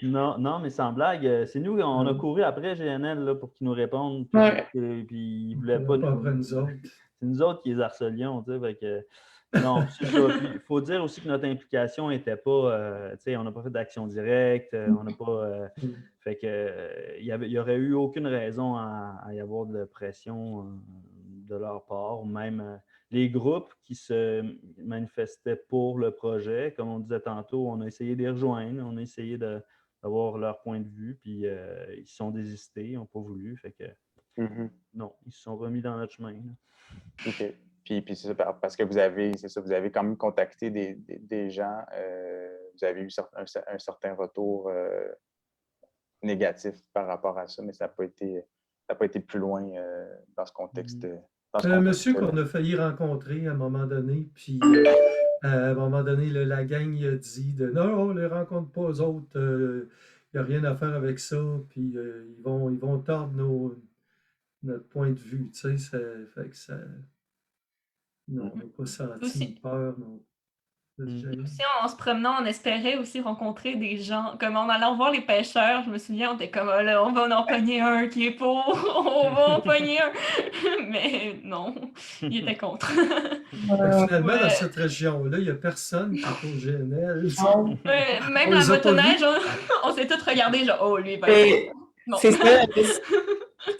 Non, mais sans blague, c'est nous, on a couru après GNL là, pour qu'ils nous répondent. Puis ils voulaient pas nous autres. C'est nous autres qui les harcelions, tu sais. Fait que, non, c'est ça. Il faut dire aussi que notre implication n'était pas, tu sais, on n'a pas fait d'action directe, on n'a pas. Fait que, il n'y aurait eu aucune raison à y avoir de pression de leur part, même les groupes qui se manifestaient pour le projet. Comme on disait tantôt, on a essayé de les rejoindre, on a essayé d'avoir leur point de vue, puis ils se sont désistés, ils n'ont pas voulu. Fait que, non, ils se sont remis dans notre chemin. Là. OK. Puis c'est ça, parce que vous avez quand même contacté des gens, vous avez eu un certain retour négatif par rapport à ça, mais ça n'a pas été plus loin dans ce contexte. Un monsieur qu'on a failli rencontrer à un moment donné, puis à un moment donné, la gang a dit non, on ne les rencontre pas aux autres, il n'y a rien à faire avec ça, puis ils vont tordre notre point de vue, tu sais, ça fait que ça... Non, on n'a pas senti peur, non. Aussi, en se promenant, on espérait aussi rencontrer des gens. Comme en allant voir les pêcheurs, je me souviens, on était comme, oh là, on va en pogner un qui est pour, on va en pogner un. Mais non, il était contre. Finalement, dans cette région-là, il n'y a personne qui est pour GNL. Même la motoneige, on s'est tous regardés, genre, oh, lui, bon. C'est ça.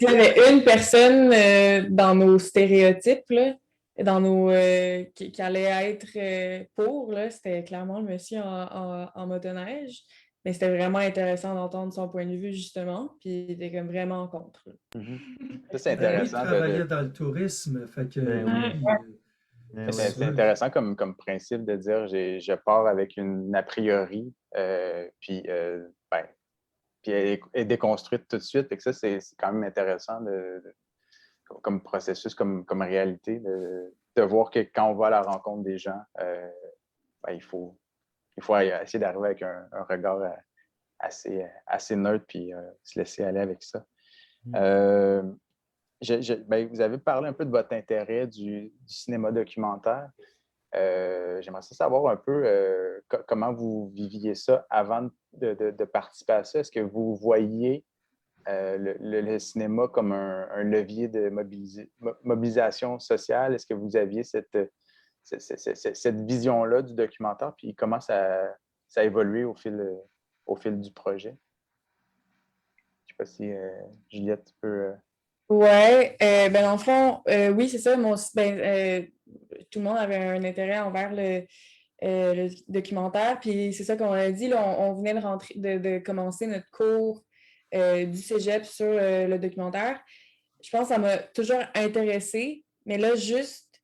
Il y avait une personne dans nos stéréotypes, là, dans nos qui allait être pour, là, c'était clairement le monsieur en motoneige. Mais c'était vraiment intéressant d'entendre son point de vue, justement. Puis il était comme vraiment contre. Ça, c'est intéressant. Il travaillait dans le tourisme. Fait que, c'est intéressant comme principe de dire je pars avec une a priori, puis elle est déconstruite tout de suite. Et que ça, c'est quand même intéressant comme processus, comme réalité, de voir que quand on va à la rencontre des gens, il faut essayer d'arriver avec un regard assez neutre puis se laisser aller avec ça. Vous avez parlé un peu de votre intérêt du cinéma documentaire. J'aimerais savoir un peu comment vous viviez ça avant de participer à ça. Est-ce que vous voyiez le cinéma comme un levier de mobilisation sociale? Est-ce que vous aviez cette vision-là du documentaire? Puis comment ça a évolué au fil du projet? Je ne sais pas si Juliette, tu peux... Oui, dans le fond, oui, c'est ça. Tout le monde avait un intérêt envers le documentaire. Puis c'est ça qu'on a dit, là, on venait de commencer notre cours du cégep sur le documentaire. Je pense que ça m'a toujours intéressée, mais là, juste,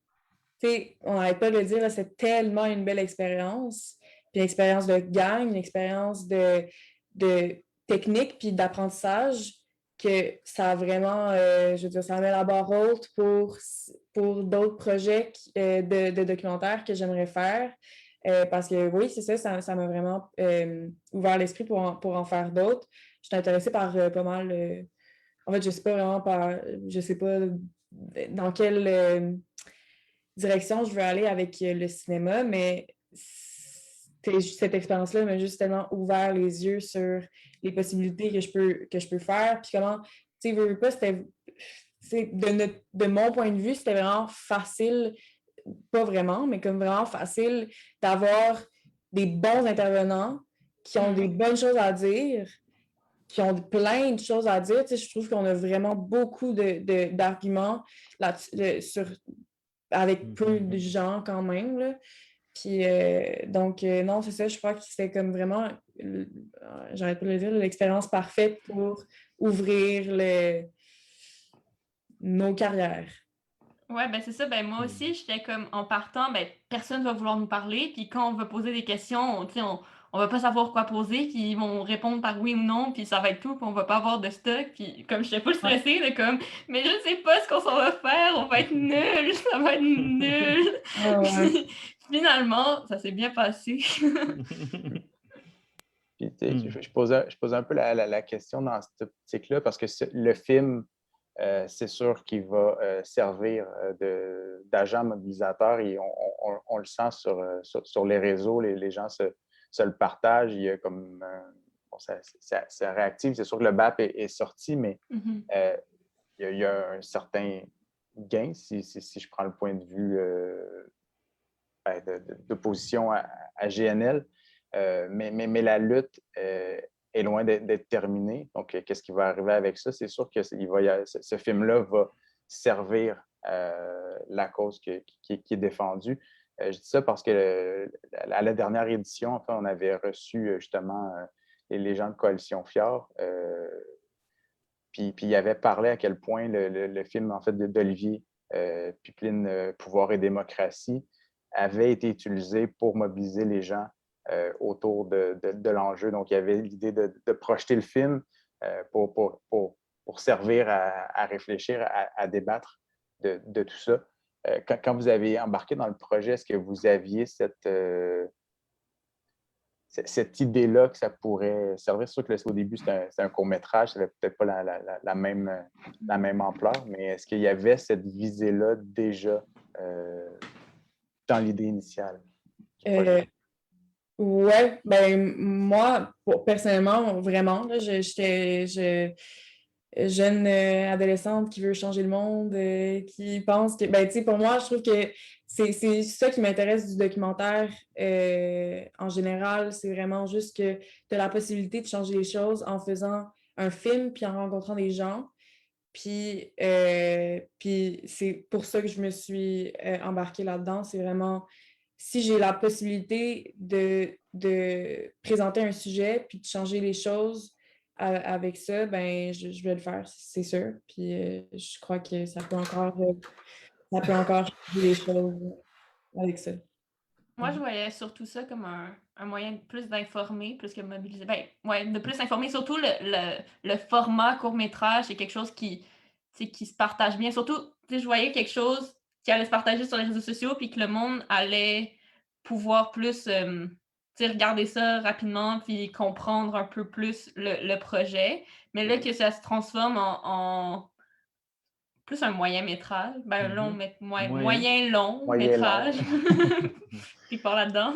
tu sais, on n'arrête pas de le dire, là, c'est tellement une belle expérience. Puis une expérience de gang, une expérience de technique, puis d'apprentissage, que ça a vraiment, je veux dire, ça met la barre haute pour d'autres projets de documentaires que j'aimerais faire. Parce que oui, c'est ça m'a vraiment ouvert l'esprit pour en faire d'autres. suis intéressée par pas mal. En fait, je sais pas vraiment je sais pas dans quelle direction je veux aller avec le cinéma, mais cette expérience-là m'a juste tellement ouvert les yeux sur les possibilités que je peux faire. Puis comment, tu sais, veux pas, de mon point de vue, c'était vraiment facile, pas vraiment, mais comme vraiment facile d'avoir des bons intervenants qui ont des bonnes choses à dire, qui ont plein de choses à dire. Tu sais, je trouve qu'on a vraiment beaucoup d'arguments avec peu de gens quand même, là. Puis donc, non, c'est ça, je crois que c'était comme vraiment, j'arrête pas de le dire, l'expérience parfaite pour ouvrir nos carrières. Ouais, ben c'est ça. Ben moi aussi, j'étais comme en partant, ben personne va vouloir nous parler. Puis quand on va poser des questions, tu sais, on va pas savoir quoi poser. Puis ils vont répondre par oui ou non. Puis ça va être tout. Puis on va pas avoir de stock. Puis comme j'étais pas stressée, de comme, mais je sais pas ce qu'on s'en va faire. On va être nul. Ça va être nul. Puis, finalement, ça s'est bien passé. Puis, je posais un peu la question dans cette optique-là parce que le film, c'est sûr qu'il va servir d'agent mobilisateur et on le sent sur les réseaux, les gens se le partagent. Il y a comme bon, ça réactive. C'est sûr que le BAP est sorti, mais il y a un certain gain si je prends le point de vue d'opposition à GNL. Mais la lutte est loin d'être terminée. Donc, qu'est-ce qui va arriver avec ça? C'est sûr que ce film-là va servir la cause qui est défendue. Je dis ça parce que à la dernière édition, enfin, on avait reçu justement les gens de Coalition Fjord. Puis il avait parlé à quel point le film en fait, d'Olivier Pipeline, Pouvoir et démocratie, avait été utilisé pour mobiliser les gens autour de l'enjeu. Donc, il y avait l'idée de projeter le film pour servir à réfléchir, à débattre de tout ça. Quand vous avez embarqué dans le projet, est-ce que vous aviez cette idée-là que ça pourrait servir? C'est sûr que au début, c'était un court-métrage, ça n'avait peut-être pas la même ampleur, mais est-ce qu'il y avait cette visée-là déjà dans l'idée initiale du projet? Ouais, ben moi, personnellement, vraiment, là, j'étais jeune adolescente qui veut changer le monde, qui pense que, ben tu sais, pour moi, je trouve que c'est ça qui m'intéresse du documentaire en général, c'est vraiment juste que tu as la possibilité de changer les choses en faisant un film puis en rencontrant des gens. Puis c'est pour ça que je me suis embarquée là-dedans. C'est vraiment, si j'ai la possibilité de présenter un sujet puis de changer les choses avec ça, ben je vais le faire, c'est sûr. Puis je crois que ça peut encore changer les choses avec ça. Moi, je voyais surtout ça comme un moyen de plus d'informer, plus que mobiliser. Ben, ouais, de plus informer. Surtout le format court-métrage, c'est quelque chose qui se partage bien. Surtout, je voyais quelque chose qui allait se partager sur les réseaux sociaux, puis que le monde allait pouvoir plus regarder ça rapidement, puis comprendre un peu plus le projet. Mais là, que ça se transforme en plus un moyen métrage. Ben, moyen long métrage. Qui part là-dedans.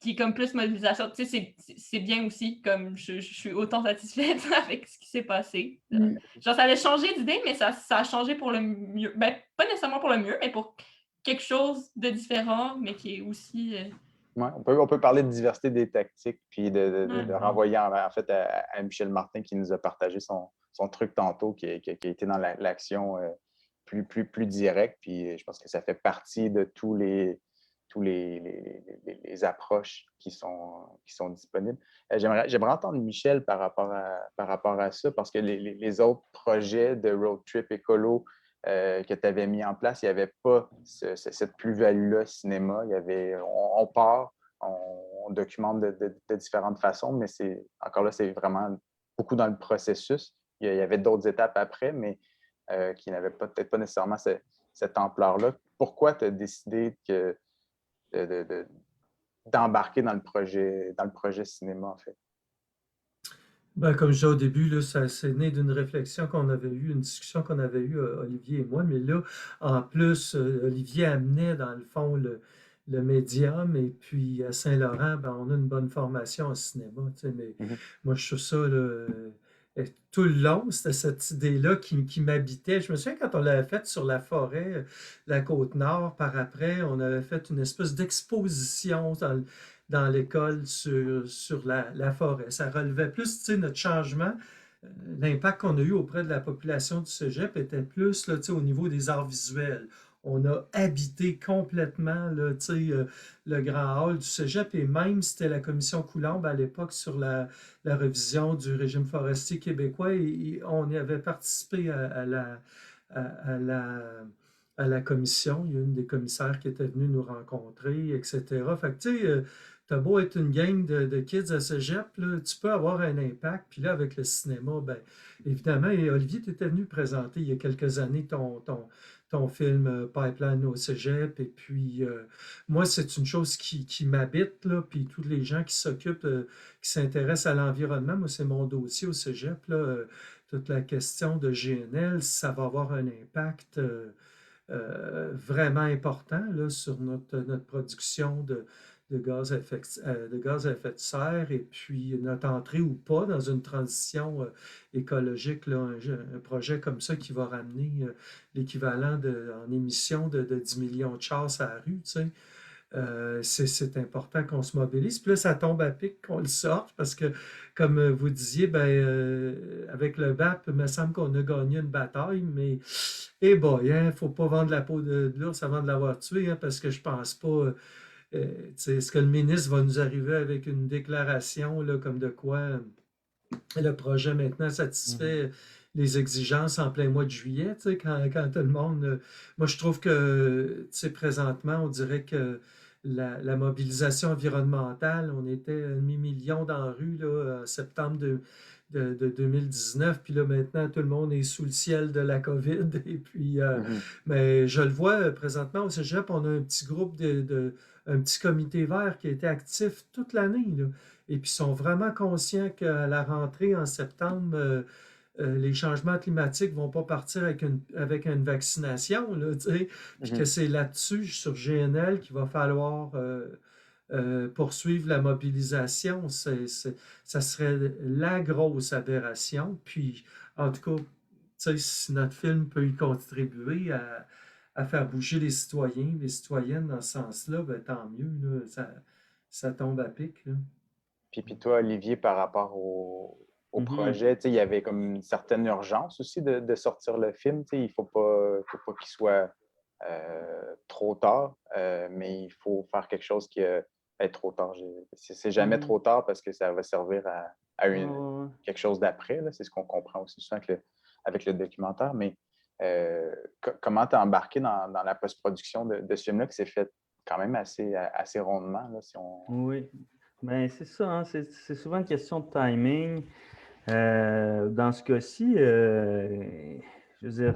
Qui est comme plus mobilisation. Tu sais, c'est bien aussi, comme je suis autant satisfaite avec ce qui s'est passé. Genre, ça allait changer d'idée, mais ça a changé pour le mieux. Ben, pas nécessairement pour le mieux, mais pour quelque chose de différent, mais qui est aussi... Ouais, on peut parler de diversité des tactiques, puis de renvoyer en fait à Michel Martin qui nous a partagé son truc tantôt, qui a été dans l'action plus directe. Puis je pense que ça fait partie de tous les approches qui sont disponibles. J'aimerais entendre Michel par rapport à ça, parce que les autres projets de road trip écolo que tu avais mis en place, il n'y avait pas cette plus-value-là cinéma. On part, on documente de différentes façons, mais encore là, c'est vraiment beaucoup dans le processus. Il y avait d'autres étapes après, mais qui n'avaient peut-être pas nécessairement cette ampleur-là. Pourquoi tu as décidé d'embarquer dans le projet cinéma, en fait? Ben, comme je disais au début, là, c'est né d'une réflexion qu'on avait eue, une discussion qu'on avait eue, Olivier et moi. Mais là, en plus, Olivier amenait, dans le fond, le médium. Et puis, à Saint-Laurent, ben, on a une bonne formation en cinéma. Tu sais, mais Mhm. moi, je trouve ça, là, tout le long, c'était cette idée-là qui m'habitait. Je me souviens quand on l'avait fait sur la forêt, la Côte-Nord, par après, on avait fait une espèce d'exposition dans l'école sur la forêt. Ça relevait plus, tu sais, notre changement. L'impact qu'on a eu auprès de la population du cégep était plus là, tu sais, au niveau des arts visuels. On a habité complètement là, tu sais, le grand hall du cégep, et même c'était la commission Coulombe à l'époque sur la révision du régime forestier québécois, et on y avait participé à la, à la commission. Il y a une des commissaires qui était venue nous rencontrer, etc. Fait que, tu sais, t'as beau être une gang de kids à cégep, là, tu peux avoir un impact. Puis là, avec le cinéma, ben, évidemment, et Olivier, tu étais venu présenter il y a quelques années ton film Pipeline au cégep. Et puis, moi, c'est une chose qui m'habite, là. Puis tous les gens qui s'occupent, qui s'intéressent à l'environnement, moi, c'est mon dossier au cégep, là. Toute la question de GNL, ça va avoir un impact vraiment important là, sur notre production de gaz à effet de serre, et puis notre entrée ou pas dans une transition écologique, là, un projet comme ça qui va ramener l'équivalent en émissions de 10 millions de chars à la rue, tu sais. C'est important qu'on se mobilise. Puis là, ça tombe à pic qu'on le sorte parce que, comme vous disiez, ben, avec le VAP, il me semble qu'on a gagné une bataille, mais eh boy, hein, faut pas vendre la peau de l'ours avant de l'avoir tué, hein, parce que je pense pas. Tu sais, est-ce que le ministre va nous arriver avec une déclaration là, comme de quoi le projet maintenant Mhm. satisfait les exigences en plein mois de juillet, tu sais, quand tout le monde. Moi, je trouve que, tu sais, présentement, on dirait que la mobilisation environnementale, on était 500 000 dans la rue là, en septembre de 2019, puis là, maintenant, tout le monde est sous le ciel de la COVID. Et puis, Mhm. mais je le vois présentement au Cégep, on a un petit groupe un petit comité vert qui a été actif toute l'année, là. Et puis, ils sont vraiment conscients qu'à la rentrée en septembre, les changements climatiques ne vont pas partir avec une vaccination, là, tu sais, puis que Mhm. c'est là-dessus, sur GNL, qu'il va falloir poursuivre la mobilisation. Ça serait la grosse aberration. Puis, en tout cas, tu sais, si notre film peut y contribuer à faire bouger les citoyens, les citoyennes dans ce sens-là, ben, tant mieux, là, ça tombe à pic, là. Puis toi, Olivier, par rapport au Mhm. projet, tu sais, il y avait comme une certaine urgence aussi de sortir le film. Tu sais, il ne faut pas qu'il soit trop tard, mais il faut faire quelque chose qui est trop tard. C'est jamais Mhm. trop tard parce que ça va servir à Ouais. quelque chose d'après. Là. C'est ce qu'on comprend aussi souvent avec le documentaire. Mais comment tu as embarqué dans la post-production de ce film-là qui s'est fait quand même assez rondement, là, si on... Oui, ben c'est ça, hein, c'est souvent une question de timing. Dans ce cas-ci, je veux dire,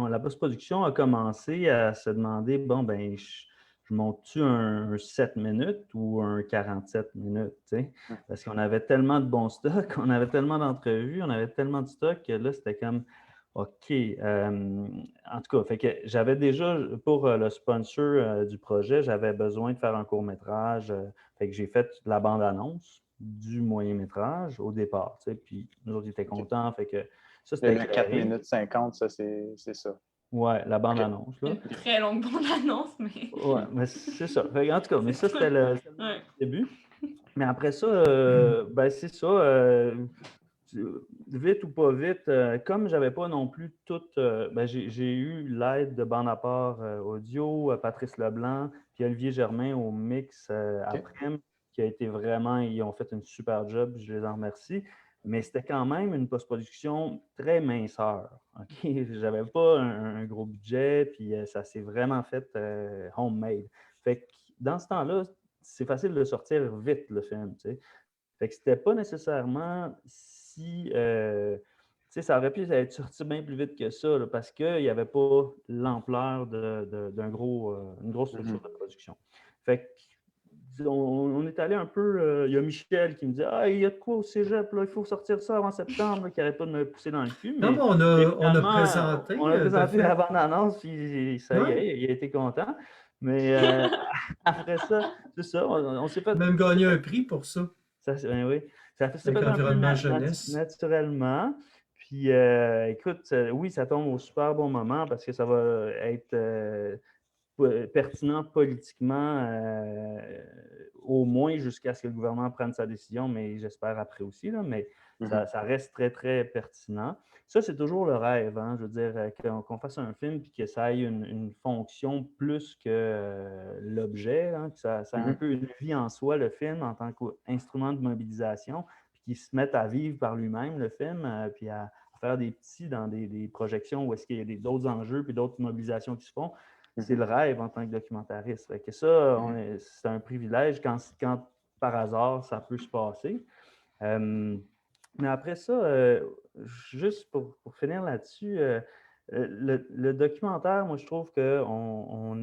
la post-production a commencé à se demander, bon, ben, je monte-tu un 7 minutes ou un 47 minutes, tu sais? Parce qu'on avait tellement de bons stocks, on avait tellement d'entrevues, on avait tellement de stocks que là, c'était comme, OK. En tout cas, fait que j'avais déjà, pour le sponsor du projet, j'avais besoin de faire un court-métrage. Fait que j'ai fait la bande-annonce du moyen-métrage au départ, tu sais, puis nous autres, ils étaient OK. contents, fait que ça, c'était Le 4 éclairé. minutes 50, ça, c'est ça. Ouais, la OK. bande-annonce, là. Une très longue bande-annonce, mais. Ouais, mais c'est ça. Fait que, en tout cas, mais ça, c'était le Ouais. début. Mais après ça, ben c'est ça. Vite ou pas vite, comme j'avais pas non plus toute. Ben, j'ai eu l'aide de bande à part audio, Patrice Leblanc, puis Olivier Germain au mix OK. après, qui a été vraiment. Ils ont fait une super job, je les en remercie. Mais c'était quand même une post-production très minceur. OK? J'avais pas un gros budget, puis ça s'est vraiment fait homemade. Fait que dans ce temps-là, c'est facile de sortir vite le film, tu sais. Fait que c'était pas nécessairement si. Tu sais, ça aurait pu être sorti bien plus vite que ça, là, parce qu'il n'y avait pas l'ampleur d'une grosse structure Mhm. de production. Fait que on est allé un peu. Il y a Michel qui me dit il y a de quoi au cégep, là, il faut sortir ça avant septembre, là, qui n'arrête pas de me pousser dans le cul. Non, Mais mais on a finalement, présenté, on a de présenté fait. la bande-annonce, puis ça y Ouais. est, il a été content. Mais après ça, c'est ça, on s'est fait. On a même gagné un prix pour ça, Ben oui, ça s'est avec fait un peu Environnement Jeunesse. naturellement. Puis, écoute, oui, ça tombe au super bon moment parce que ça va être pertinent politiquement, au moins jusqu'à ce que le gouvernement prenne sa décision, mais j'espère après aussi, là, mais ça reste très, très pertinent. Ça, c'est toujours le rêve, hein, je veux dire, qu'on fasse un film et que ça ait une fonction plus que l'objet, hein, que ça ait un peu une vie en soi, le film, en tant qu'instrument de mobilisation, puis qu'il se mette à vivre par lui-même, le film, puis à faire des petits dans des projections où est-ce qu'il y a d'autres enjeux puis d'autres mobilisations qui se font. C'est le rêve en tant que documentariste. Fait que ça, c'est un privilège quand par hasard ça peut se passer. Mais après ça, juste pour finir là-dessus, le documentaire, moi je trouve qu'on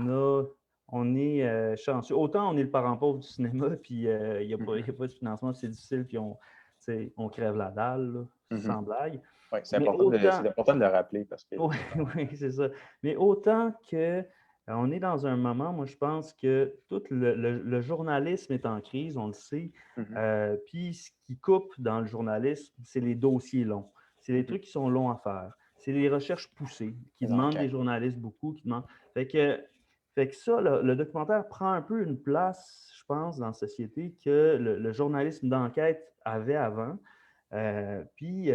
est chanceux. Autant on est le parent pauvre du cinéma, puis il n'y a pas de financement, c'est difficile, puis on crève la dalle, là, sans blague. Oui, c'est important de le rappeler parce que. Oui, c'est ça. Mais autant que on est dans un moment, moi je pense que tout le journalisme est en crise, on le sait. Puis ce qui coupe dans le journalisme, c'est les dossiers longs. C'est les trucs qui sont longs à faire. C'est les recherches poussées qui demandent des journalistes beaucoup. Fait que ça, le documentaire prend un peu une place, je pense, dans la société que le journalisme d'enquête avait avant. Puis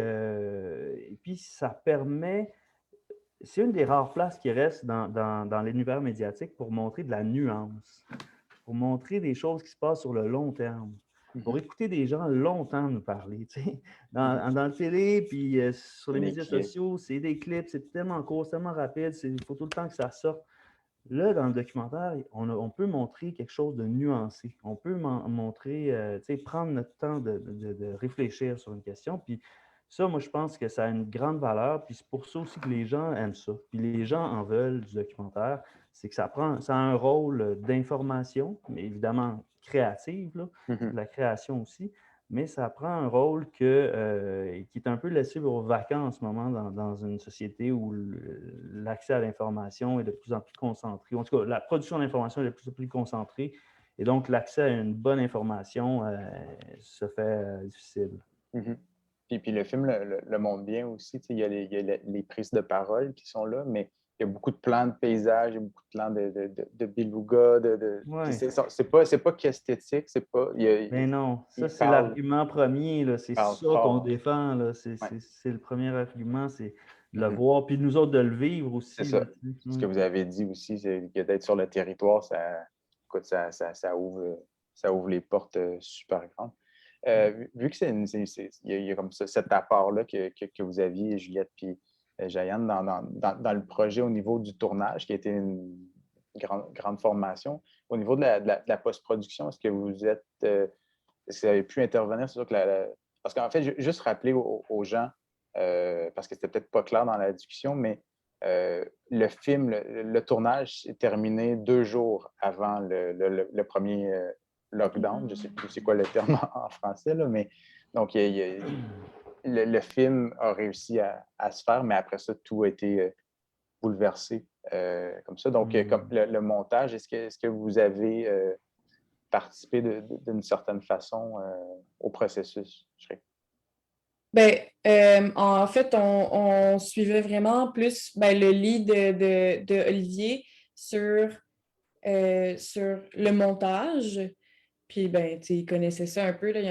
ça permet, c'est une des rares places qui reste dans l'univers médiatique pour montrer de la nuance, pour montrer des choses qui se passent sur le long terme, pour écouter des gens longtemps nous parler. Tu sais. Dans la télé, puis sur les médias sociaux, c'est des clips, c'est tellement court, c'est tellement rapide, il faut tout le temps que ça sorte. Là, dans le documentaire, on peut montrer quelque chose de nuancé. On peut montrer, prendre notre temps de réfléchir sur une question. Puis ça, moi, je pense que ça a une grande valeur. Puis c'est pour ça aussi que les gens aiment ça. Puis les gens en veulent du documentaire. C'est que ça a un rôle d'information, mais évidemment créative, là, de la création aussi. Mais ça prend un rôle qui est un peu laissé aux vacances en ce moment dans une société où l'accès à l'information est de plus en plus concentré. En tout cas, la production d'information est de plus en plus concentrée. Et donc, l'accès à une bonne information se fait difficile. Puis le film le montre bien aussi. Il y a les prises de parole qui sont là, mais il y a beaucoup de plans de paysages, il y a beaucoup de plans de beluga. Ouais. C'est pas qu'esthétique, c'est pas. Mais non, ça c'est l'argument premier, là. C'est ça qu'on défend. Là. C'est le premier argument, c'est de le voir, puis nous autres de le vivre aussi. C'est ça. Ce que vous avez dit aussi, c'est que d'être sur le territoire, ça ouvre les portes super grandes. Vu que il y a comme ça, cet apport-là que vous aviez, Juliette puis Jaïane, dans le projet au niveau du tournage, qui a été une grande formation, au niveau de la post-production, est-ce que vous avez pu intervenir sur parce qu'en fait, juste rappeler aux gens, parce que c'était peut-être pas clair dans la discussion, mais le film, le tournage s'est terminé 2 jours avant le premier lockdown. Je ne sais plus c'est quoi le terme en français, là, mais donc le film a réussi à se faire, mais après ça, tout a été bouleversé comme ça. Donc, comme le montage, est-ce que vous avez participé d'une certaine façon au processus? En fait, on suivait vraiment plus le lead de Olivier sur le montage. Puis, il connaissait ça un peu. Là,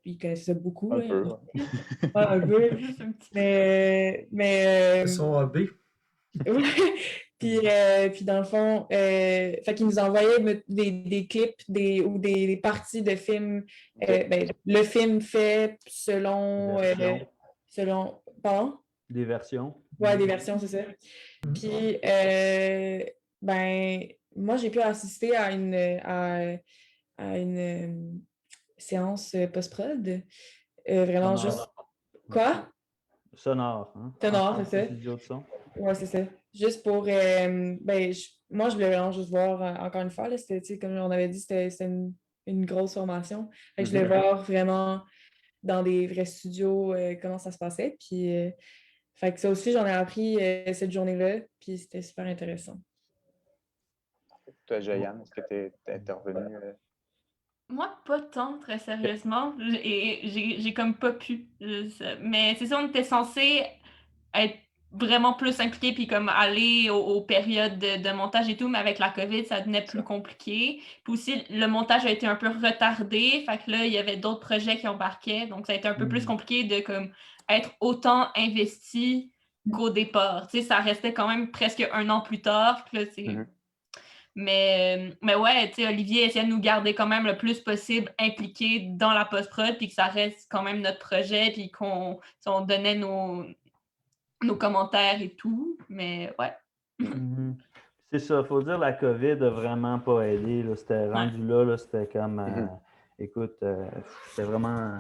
il connaissait ça beaucoup. Un peu. Un peu. Mais C'est son hobby. Puis dans le fond, fait qu'il nous envoyait des clips ou des parties de films. Le film fait selon. Pardon? Des versions. Ouais, des versions, c'est ça. Puis, moi, j'ai pu assister à une séance post-prod. Vraiment juste. Quoi? Sonore. Hein? Sonore, c'est ça. Ouais, c'est ça. Juste pour. Moi, je voulais vraiment juste voir, encore une fois, là, c'était, comme on avait dit, c'était une grosse formation. Fait que je voulais voir vraiment dans des vrais studios comment ça se passait. Puis, fait que ça aussi, j'en ai appris cette journée-là. Puis c'était super intéressant. Toi, Jeanne, est-ce que tu es intervenu? Moi, pas tant, très sérieusement. J'ai comme pas pu. Mais c'est ça, on était censé être vraiment plus impliqué puis comme aller aux périodes de montage et tout, mais avec la COVID, ça devenait plus compliqué. Puis aussi, le montage a été un peu retardé, fait que là, il y avait d'autres projets qui embarquaient, donc ça a été un peu plus compliqué de comme être autant investi qu'au départ. Tu sais, ça restait quand même presque 1 an plus tard, puis là, mais ouais, tu sais, Olivier essayait de nous garder quand même le plus possible impliqués dans la post-prod, puis que ça reste quand même notre projet, puis qu'on donnait nos commentaires et tout, mais ouais. C'est ça, il faut dire la COVID n'a vraiment pas aidé. Là. C'était rendu là, c'était comme... écoute, c'était vraiment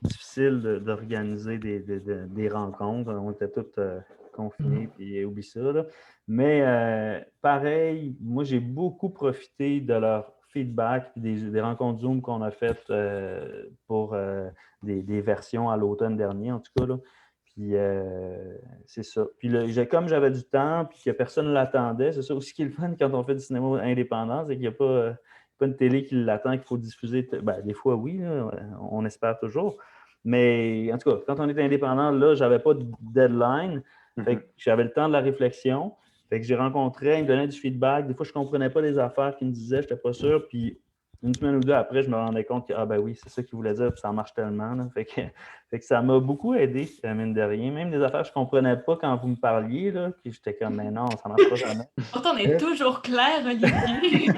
difficile d'organiser des rencontres. On était tous confinés, puis oublie ça. Là. Mais pareil, moi, j'ai beaucoup profité de leur feedback et des rencontres Zoom qu'on a faites pour des versions à l'automne dernier, en tout cas. Là. Puis c'est ça. Puis là, comme j'avais du temps puis que personne ne l'attendait, c'est ça aussi qui est le fun quand on fait du cinéma indépendant, c'est qu'il n'y a pas une télé qui l'attend, qu'il faut diffuser. Ben, des fois, oui, là, on espère toujours. Mais en tout cas, quand on est indépendant, là, je n'avais pas de deadline. Fait que j'avais le temps de la réflexion. Fait que j'ai rencontré, il me donnait du feedback. Des fois, je ne comprenais pas les affaires qu'il me disait, je n'étais pas sûr. Puis une semaine ou deux après, je me rendais compte que, ben oui, c'est ça qu'il voulait dire, puis ça marche tellement. Là. Fait que ça m'a beaucoup aidé, mine de rien. Même des affaires que je ne comprenais pas quand vous me parliez, là, puis j'étais comme, mais non, ça ne marche pas jamais. Pourtant, on est toujours clair, Olivier.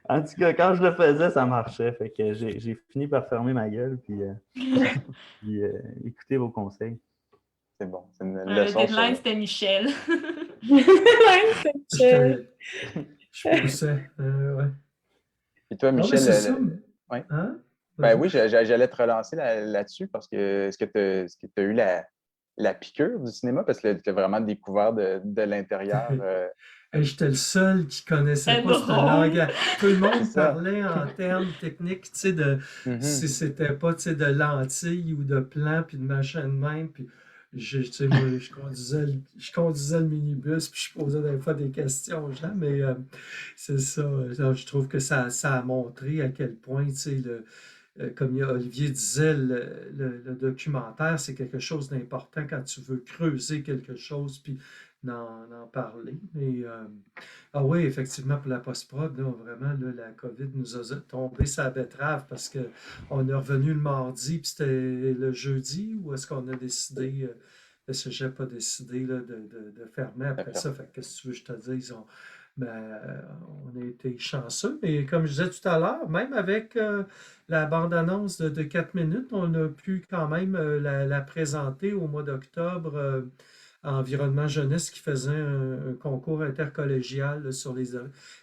En tout cas, quand je le faisais, ça marchait. Fait que j'ai fini par fermer ma gueule, puis écouter vos conseils. C'est bon, c'est une Le leçon. deadline, c'était Michel. Je poussais, ouais. Et toi, Non, mais Michel, c'est ça. ouais. Hein? Ben oui, j'allais te relancer là-dessus parce que est-ce que tu as eu la piqûre du cinéma parce que tu as vraiment découvert de l'intérieur. J'étais le seul qui connaissait C'est pas cette drôle. langue. Tout le monde C'est ça. parlait en termes techniques, tu sais, de si c'était pas, tu sais, de lentilles ou de plans, puis de machin de même. Puis tu sais, moi, je conduisais le minibus, puis je posais des fois des questions aux gens, mais c'est ça. Je trouve que ça a montré à quel point, tu sais, comme Olivier disait, le documentaire, c'est quelque chose d'important quand tu veux creuser quelque chose puis en parler. Ah oui, effectivement, pour la post-prod, là, vraiment, là, la COVID nous a tombé sa betterave parce qu'on est revenu le mardi, puis c'était le jeudi, ou est-ce qu'on a décidé, le cégep a décidé là, de fermer après ça. Fait que qu'est-ce que tu veux que je te dise? On a été chanceux, mais comme je disais tout à l'heure, même avec la bande-annonce de 4 minutes, on a pu quand même la présenter au mois d'octobre à Environnement Jeunesse qui faisait un concours intercollégial là, sur les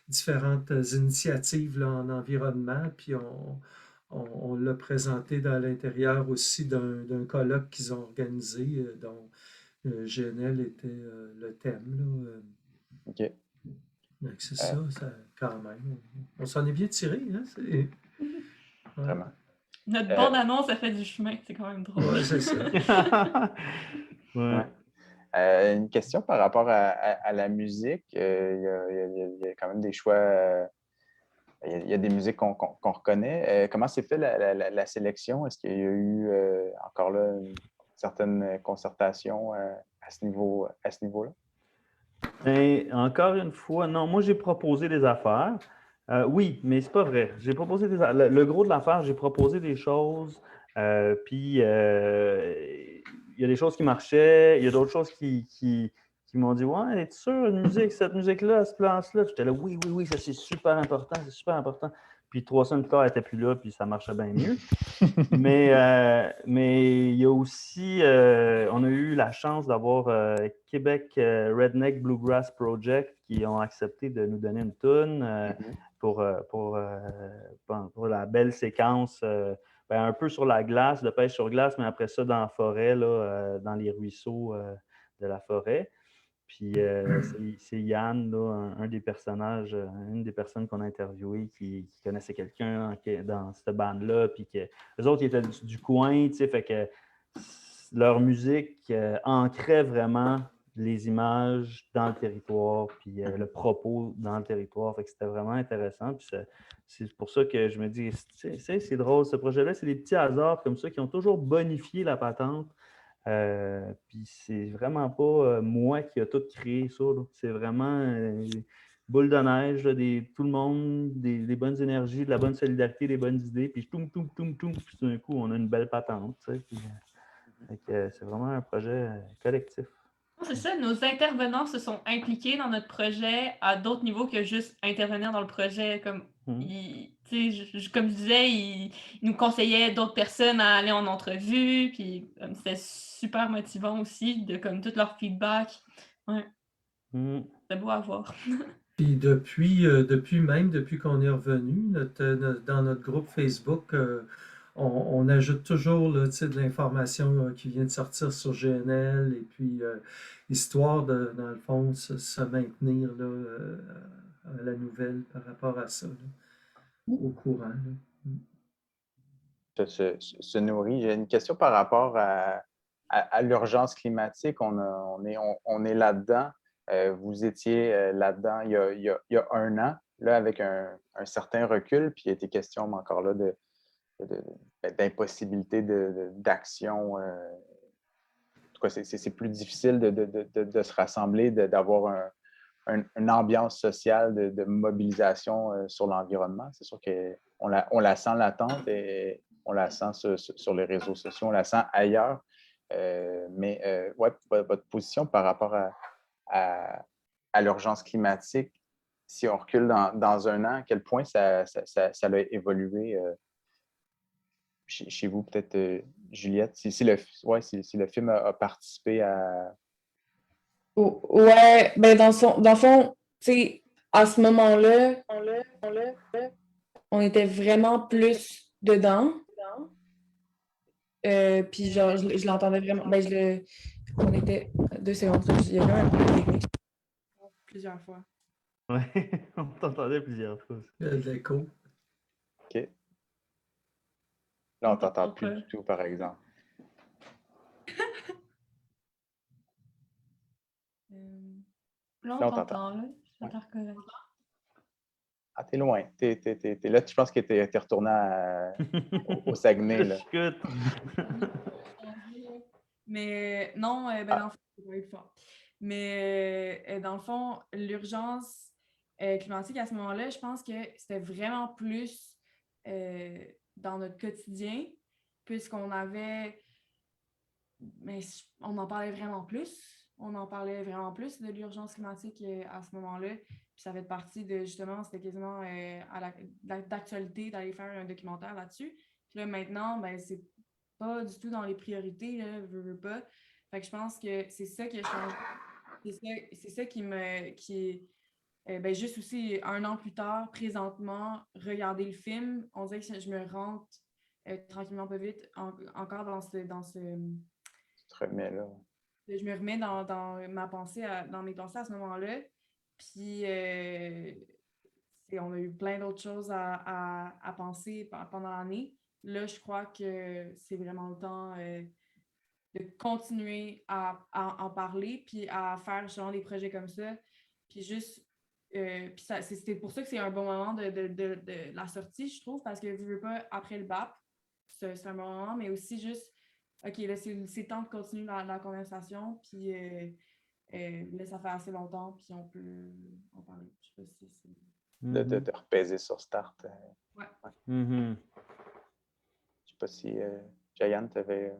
différentes initiatives là, en environnement. Puis on l'a présenté dans l'intérieur aussi d'un colloque qu'ils ont organisé, dont GNL était le thème. Là, OK. donc c'est ça, quand même. On s'en est bien tiré, hein? Ouais. Vraiment. Notre bande-annonce a fait du chemin, c'est quand même drôle. Ouais, c'est ça. Ouais. Une question par rapport à la musique. Il y a quand même des choix. Il y a des musiques qu'on reconnaît. Comment s'est fait la sélection? Est-ce qu'il y a eu encore là une certaine concertation à ce niveau-là? Et encore une fois, non, moi j'ai proposé des affaires. Oui, mais c'est pas vrai. J'ai proposé le gros de l'affaire, j'ai proposé des choses, puis il y a des choses qui marchaient, il y a d'autres choses qui m'ont dit, ouais, es-tu sûr, cette musique-là, à ce place-là? J'étais là, oui, ça c'est super important, c'est super important. Puis 3 semaines plus tard, elle n'était plus là, puis ça marchait bien mieux. Mais il y a aussi, on a eu la chance d'avoir Québec Redneck Bluegrass Project qui ont accepté de nous donner une toune pour la belle séquence, un peu sur la glace, de pêche sur glace, mais après ça dans la forêt, là, dans les ruisseaux de la forêt. Puis c'est Yann, là, un des personnages, une des personnes qu'on a interviewées qui connaissait quelqu'un dans cette bande-là, puis que les autres ils étaient du coin, tu sais, fait que leur musique ancrait vraiment les images dans le territoire, puis le propos dans le territoire. Fait que c'était vraiment intéressant. Puis c'est pour ça que je me dis, c'est drôle, ce projet-là, c'est des petits hasards comme ça qui ont toujours bonifié la patente. Puis c'est vraiment pas moi qui a tout créé ça. C'est vraiment boule de neige, là, tout le monde, des bonnes énergies, de la bonne solidarité, des bonnes idées. Puis toum, toum, toum, toum. Puis d'un coup, on a une belle patente. Tu sais, puis, c'est vraiment un projet collectif. C'est ça, nos intervenants se sont impliqués dans notre projet à d'autres niveaux que juste intervenir dans le projet. Comme, comme je disais, ils nous conseillaient d'autres personnes à aller en entrevue, puis c'était super motivant aussi, de comme tout leur feedback. Ouais. C'était beau à voir. Puis depuis qu'on est revenu, dans notre groupe Facebook, on ajoute toujours là, de l'information qui vient de sortir sur GNL et puis histoire de, dans le fond, se maintenir là, à la nouvelle par rapport à ça, là, au courant. Là. Se nourrit. J'ai une question par rapport à l'urgence climatique. On est là-dedans. Vous étiez là-dedans il y a un an, là, avec un certain recul, puis il a été question encore là d'impossibilité d'action. En tout cas, c'est plus difficile de se rassembler, d'avoir une ambiance sociale de mobilisation sur l'environnement. C'est sûr qu'on la sent latente et on la sent sur les réseaux sociaux, on la sent ailleurs. Mais ouais, votre position par rapport à l'urgence climatique, si on recule dans un an, à quel point ça a évolué chez vous, peut-être, Juliette, si le film a participé à... Ouais, ben dans le fond, tu sais, à ce moment-là, on était vraiment plus dedans. Puis genre, je l'entendais vraiment. Ben, on était 2 secondes, il y a même un peu de technique. Plusieurs fois. Ouais, on t'entendait plusieurs fois. Il y a de l'écho. OK. Là, on t'entend plus du tout, par exemple. Là, on t'entend, là. Ça t'a correct. Ah, t'es loin. T'es là, je pense que t'es retourné au Saguenay, là. Mais non, ben dans le fond, c'est pas eu fort. Mais dans le fond, l'urgence climatique à ce moment-là, je pense que c'était vraiment plus dans notre quotidien, puisqu'on avait... Mais on en parlait vraiment plus. On en parlait vraiment plus de l'urgence climatique à ce moment-là. Puis ça fait partie de, justement, c'était quasiment d'actualité d'aller faire un documentaire là-dessus. Puis là, maintenant, ben, c'est pas du tout dans les priorités, là, veux pas. Fait que je pense que c'est ça qui a changé. C'est ça qui ben, juste aussi un an plus tard, présentement, regarder le film, on dirait que je me rentre tranquillement pas vite encore dans ce Tu te remets là. je me remets dans ma pensée, dans mes pensées à ce moment-là. Puis, on a eu plein d'autres choses à penser pendant l'année. Là, je crois que c'est vraiment le temps de continuer à en parler, puis à faire genre des projets comme ça. Puis juste, puis c'était pour ça que c'est un bon moment de la sortie, je trouve, parce que je veux pas, après le BAP, c'est un bon moment, mais aussi juste OK, là, c'est temps de continuer la conversation, puis là, ça fait assez longtemps, puis on peut en parler. Je sais pas si c'est... De repaiser sur Start. Ouais. Mm-hmm. Je sais pas si Jayan, t'avais...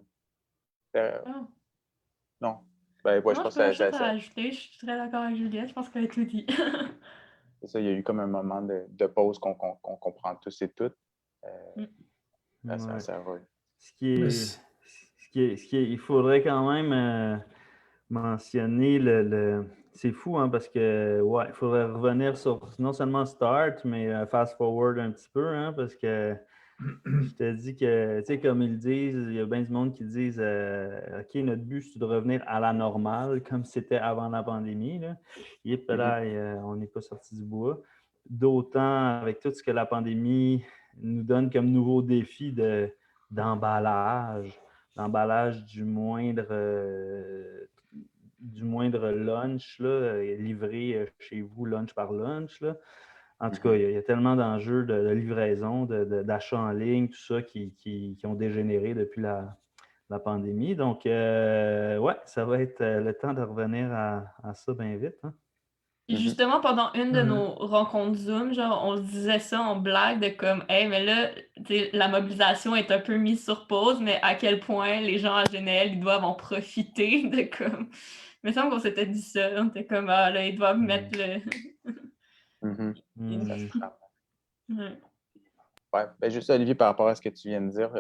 Non. Ben, ouais, je pense que ça à ajouter. Je suis très d'accord avec Juliette. Je pense qu'elle a tout dit. C'est ça, il y a eu comme un moment de pause qu'on comprend tous et toutes. Ça va. Il faudrait quand même mentionner c'est fou, hein, parce que ouais, il faudrait revenir sur non seulement Start, mais fast forward un petit peu, hein, parce que Je te dis que, tu sais, comme ils disent, il y a bien du monde qui disent OK, notre but, c'est de revenir à la normale, comme c'était avant la pandémie. Là. Et là, on n'est pas sorti du bois. D'autant avec tout ce que la pandémie nous donne comme nouveau défi d'emballage, d'emballage du moindre lunch, là, livré chez vous, lunch par lunch. Là. En tout cas, il y a tellement d'enjeux de livraison, d'achat en ligne, tout ça qui ont dégénéré depuis la pandémie. Donc, ouais, ça va être le temps de revenir à ça bien vite. Hein. Et justement, pendant une de nos rencontres Zoom, genre, on se disait ça en blague de comme, hey, mais là, la mobilisation est un peu mise sur pause, mais à quel point les gens en général, ils doivent en profiter de comme. Il me semble qu'on s'était dit ça. On était comme, ah là, ils doivent mettre le. Ça se prend. Ouais. Ouais. Ben, juste, Olivier, par rapport à ce que tu viens de dire,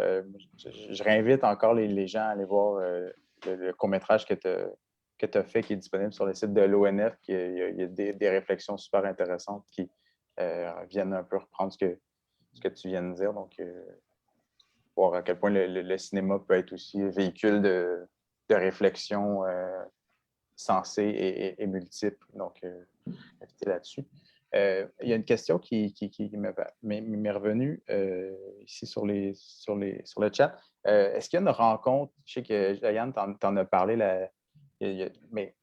je réinvite encore les gens à aller voir le court-métrage que tu as fait, qui est disponible sur le site de l'ONF. Il y a des réflexions super intéressantes qui viennent un peu reprendre ce que tu viens de dire. Donc, voir à quel point le cinéma peut être aussi véhicule de réflexion sensée et multiple. Donc, inviter là-dessus. Il y a une question qui m'est revenue ici sur le chat. Est-ce qu'il y a une rencontre, je sais que Yann t'en as parlé, mais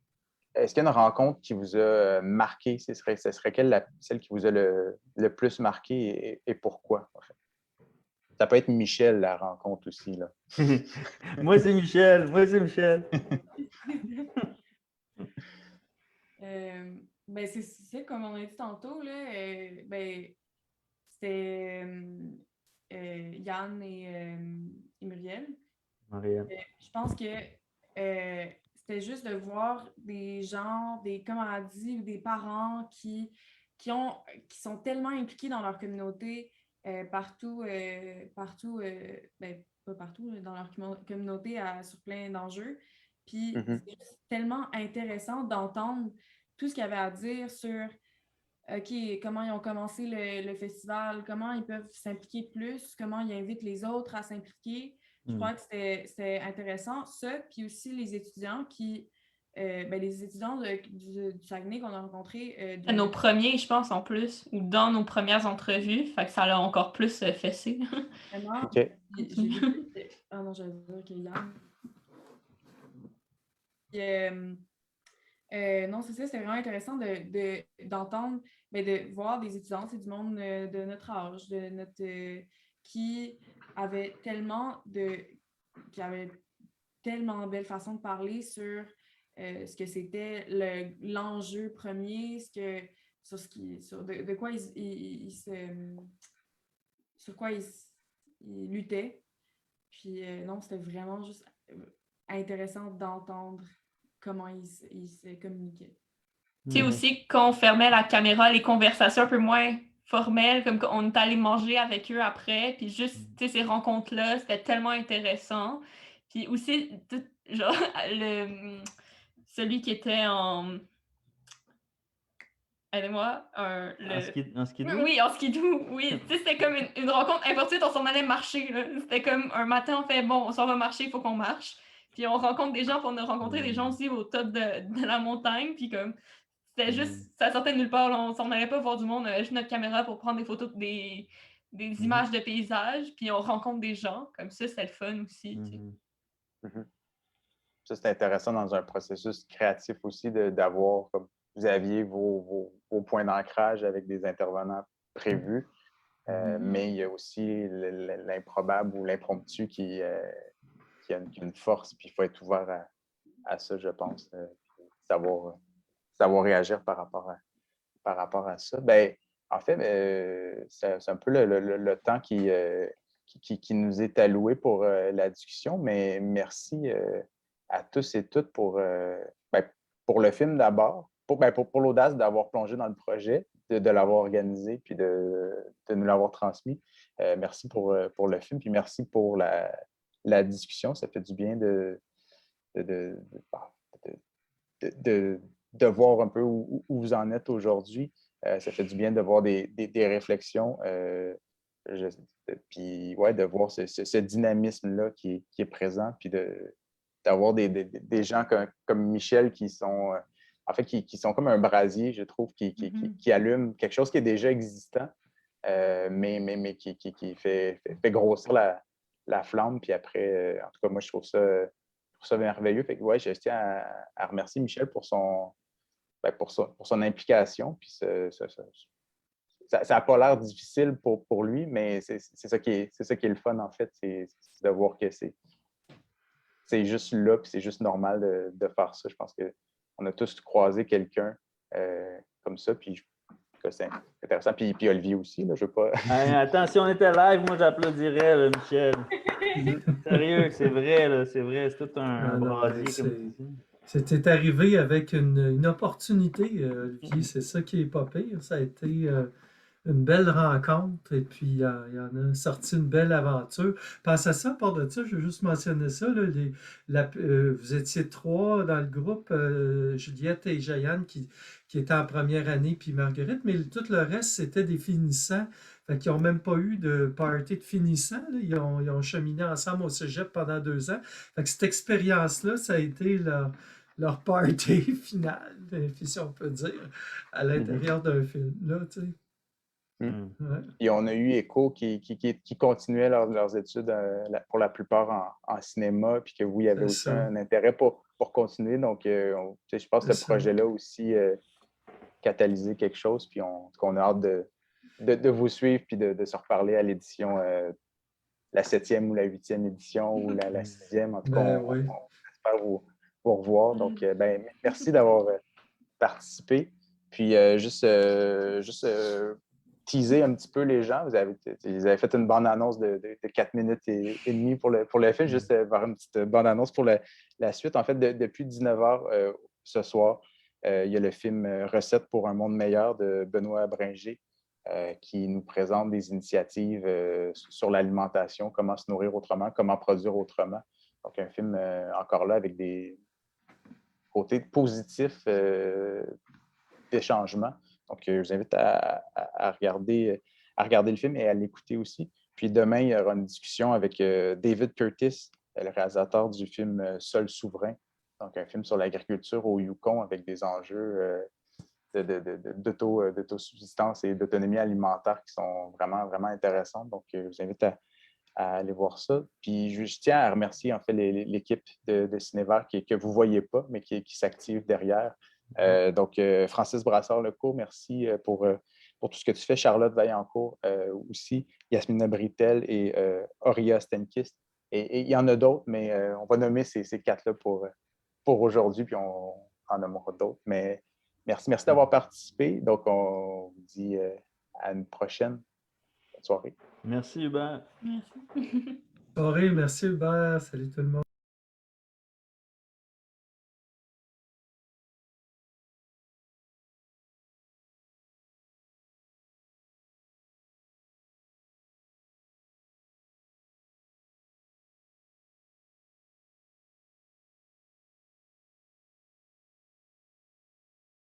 est-ce qu'il y a une rencontre qui vous a marqué? Ce serait celle qui vous a le plus marqué et pourquoi? En fait? Ça peut être Michel, la rencontre aussi. Là. Moi, c'est Michel. Moi, c'est Michel. Ben c'est comme on a dit tantôt, là, ben, c'était Yann et Muriel. Marianne. Je pense que c'était juste de voir des gens, comme on a dit, des parents qui sont tellement impliqués dans leur communauté partout, ben, pas partout, mais dans leur communauté sur plein d'enjeux. Puis c'est juste tellement intéressant d'entendre tout ce qu'il y avait à dire sur OK, comment ils ont commencé le festival, comment ils peuvent s'impliquer plus, comment ils invitent les autres à s'impliquer. Je crois que c'était intéressant. Ça, puis aussi les étudiants les étudiants du Saguenay qu'on a rencontrés. Nos premiers, je pense, en plus, ou dans nos premières entrevues. Fait que ça l'a encore plus fessé. Vraiment, OK. j'ai vu. Ah non, j'allais dire que Yann. Non, c'est ça, c'est vraiment intéressant d'entendre, de voir des étudiants, c'est du monde de notre âge, qui avaient qui avaient tellement belle façon de parler sur ce que c'était l'enjeu premier, de quoi sur quoi ils luttaient. Puis non, c'était vraiment juste intéressant d'entendre comment ils se communiquaient. Tu sais, aussi, quand on fermait la caméra, les conversations un peu moins formelles, comme quand on est allé manger avec eux après, puis juste, tu sais, ces rencontres-là, c'était tellement intéressant. Puis aussi, genre, celui qui était en... Aidez-moi, En skidoo? Oui, en skidoo, oui. Tu sais, c'était comme une rencontre importante, on s'en allait marcher, là. C'était comme un matin, on fait, bon, on s'en va marcher, il faut qu'on marche. Puis on rencontre des gens, puis on a rencontré des gens aussi au top de la montagne, puis comme... C'était juste, ça sortait de nulle part. Là, on s'en allait pas voir du monde, on avait juste notre caméra pour prendre des photos, des images de paysages, puis on rencontre des gens. Comme ça, c'est le fun aussi. Ça, c'est intéressant dans un processus créatif aussi d'avoir, comme vous aviez vos points d'ancrage avec des intervenants prévus, mais il y a aussi l'improbable ou l'impromptu qui a une force, puis il faut être ouvert à ça, je pense, savoir réagir par rapport à ça. Ben, en fait, c'est un peu le temps qui nous est alloué pour la discussion, mais merci à tous et toutes pour le film d'abord, pour l'audace d'avoir plongé dans le projet, de l'avoir organisé, puis de nous l'avoir transmis. Merci pour le film, puis merci pour la discussion. Ça fait du bien de voir un peu où vous en êtes aujourd'hui. Ça fait du bien de voir des réflexions. Puis, ouais, de voir ce dynamisme-là qui est présent, puis d'avoir des gens comme Michel qui sont, en fait, qui sont comme un brasier, je trouve, qui allument quelque chose qui est déjà existant, mais qui fait grossir la flamme. Puis après, en tout cas, moi, je trouve ça merveilleux. Fait que, ouais, je tiens à remercier Michel pour son implication. Puis ça n'a pas l'air difficile pour lui, mais c'est ça qui est le fun, en fait, c'est de voir que c'est juste là, puis c'est juste normal de faire ça. Je pense qu'on a tous croisé quelqu'un comme ça, puis c'est intéressant. Puis Olivier aussi, là, je veux pas... Hey, attends, si on était live, moi j'applaudirais, là, Michel. Sérieux, c'est vrai, là, c'est vrai, c'est tout un brasier comme tu dis. C'était arrivé avec une opportunité, Olivier, c'est ça qui est pas pire. Ça a été une belle rencontre et puis il y en a sorti une belle aventure. Pense à ça, à part de ça, je veux juste mentionner ça. Là, vous étiez 3 dans le groupe, Juliette et Jayanne qui étaient en première année, puis Marguerite, mais tout le reste, c'était des finissants. Fait qu'ils n'ont même pas eu de party de finissants. Là. Ils ont cheminé ensemble au cégep pendant 2 ans. Fait que cette expérience-là, ça a été leur party final, puis si on peut dire, à l'intérieur d'un film. Là, tu sais. Ouais. Et on a eu écho qui continuaient leurs études pour la plupart en cinéma, puis que oui, il y avait aussi un intérêt pour continuer. Donc, je pense que ce projet-là aussi catalysé quelque chose, puis on a hâte de vous suivre, puis de se reparler à l'édition, la 7e ou la 8e édition, ou la 6e. En tout cas, on espère vous revoir. Donc, merci d'avoir participé. Puis, juste teaser un petit peu les gens. Vous avez fait une bande-annonce de 4 minutes et demie pour le film, juste voir une petite bande-annonce pour la suite. En fait, depuis 19h ce soir, il y a le film Recettes pour un monde meilleur de Benoît Bringer qui nous présente des initiatives sur l'alimentation, comment se nourrir autrement, comment produire autrement. Donc, un film encore là avec des côtés positifs des changements. Donc, je vous invite à regarder le film et à l'écouter aussi. Puis demain, il y aura une discussion avec David Curtis, le réalisateur du film Sol souverain, donc un film sur l'agriculture au Yukon avec des enjeux d'autosubsistance et d'autonomie alimentaire qui sont vraiment, vraiment intéressants. Donc, je vous invite à aller voir ça. Puis, je tiens à remercier en fait l'équipe de Cinévert que vous ne voyez pas, mais qui s'active derrière. Donc, Francis Brassard-Lecourt, merci pour tout ce que tu fais. Charlotte Vaillancourt aussi, Yasmina Britel et Auria Stenquist. Et il y en a d'autres, mais on va nommer ces 4-là pour aujourd'hui, puis on en nommera d'autres. Mais merci d'avoir participé. Donc, on vous dit à une prochaine. Bonne soirée. Merci, Hubert. Merci. Soirée, merci Hubert. Salut tout le monde.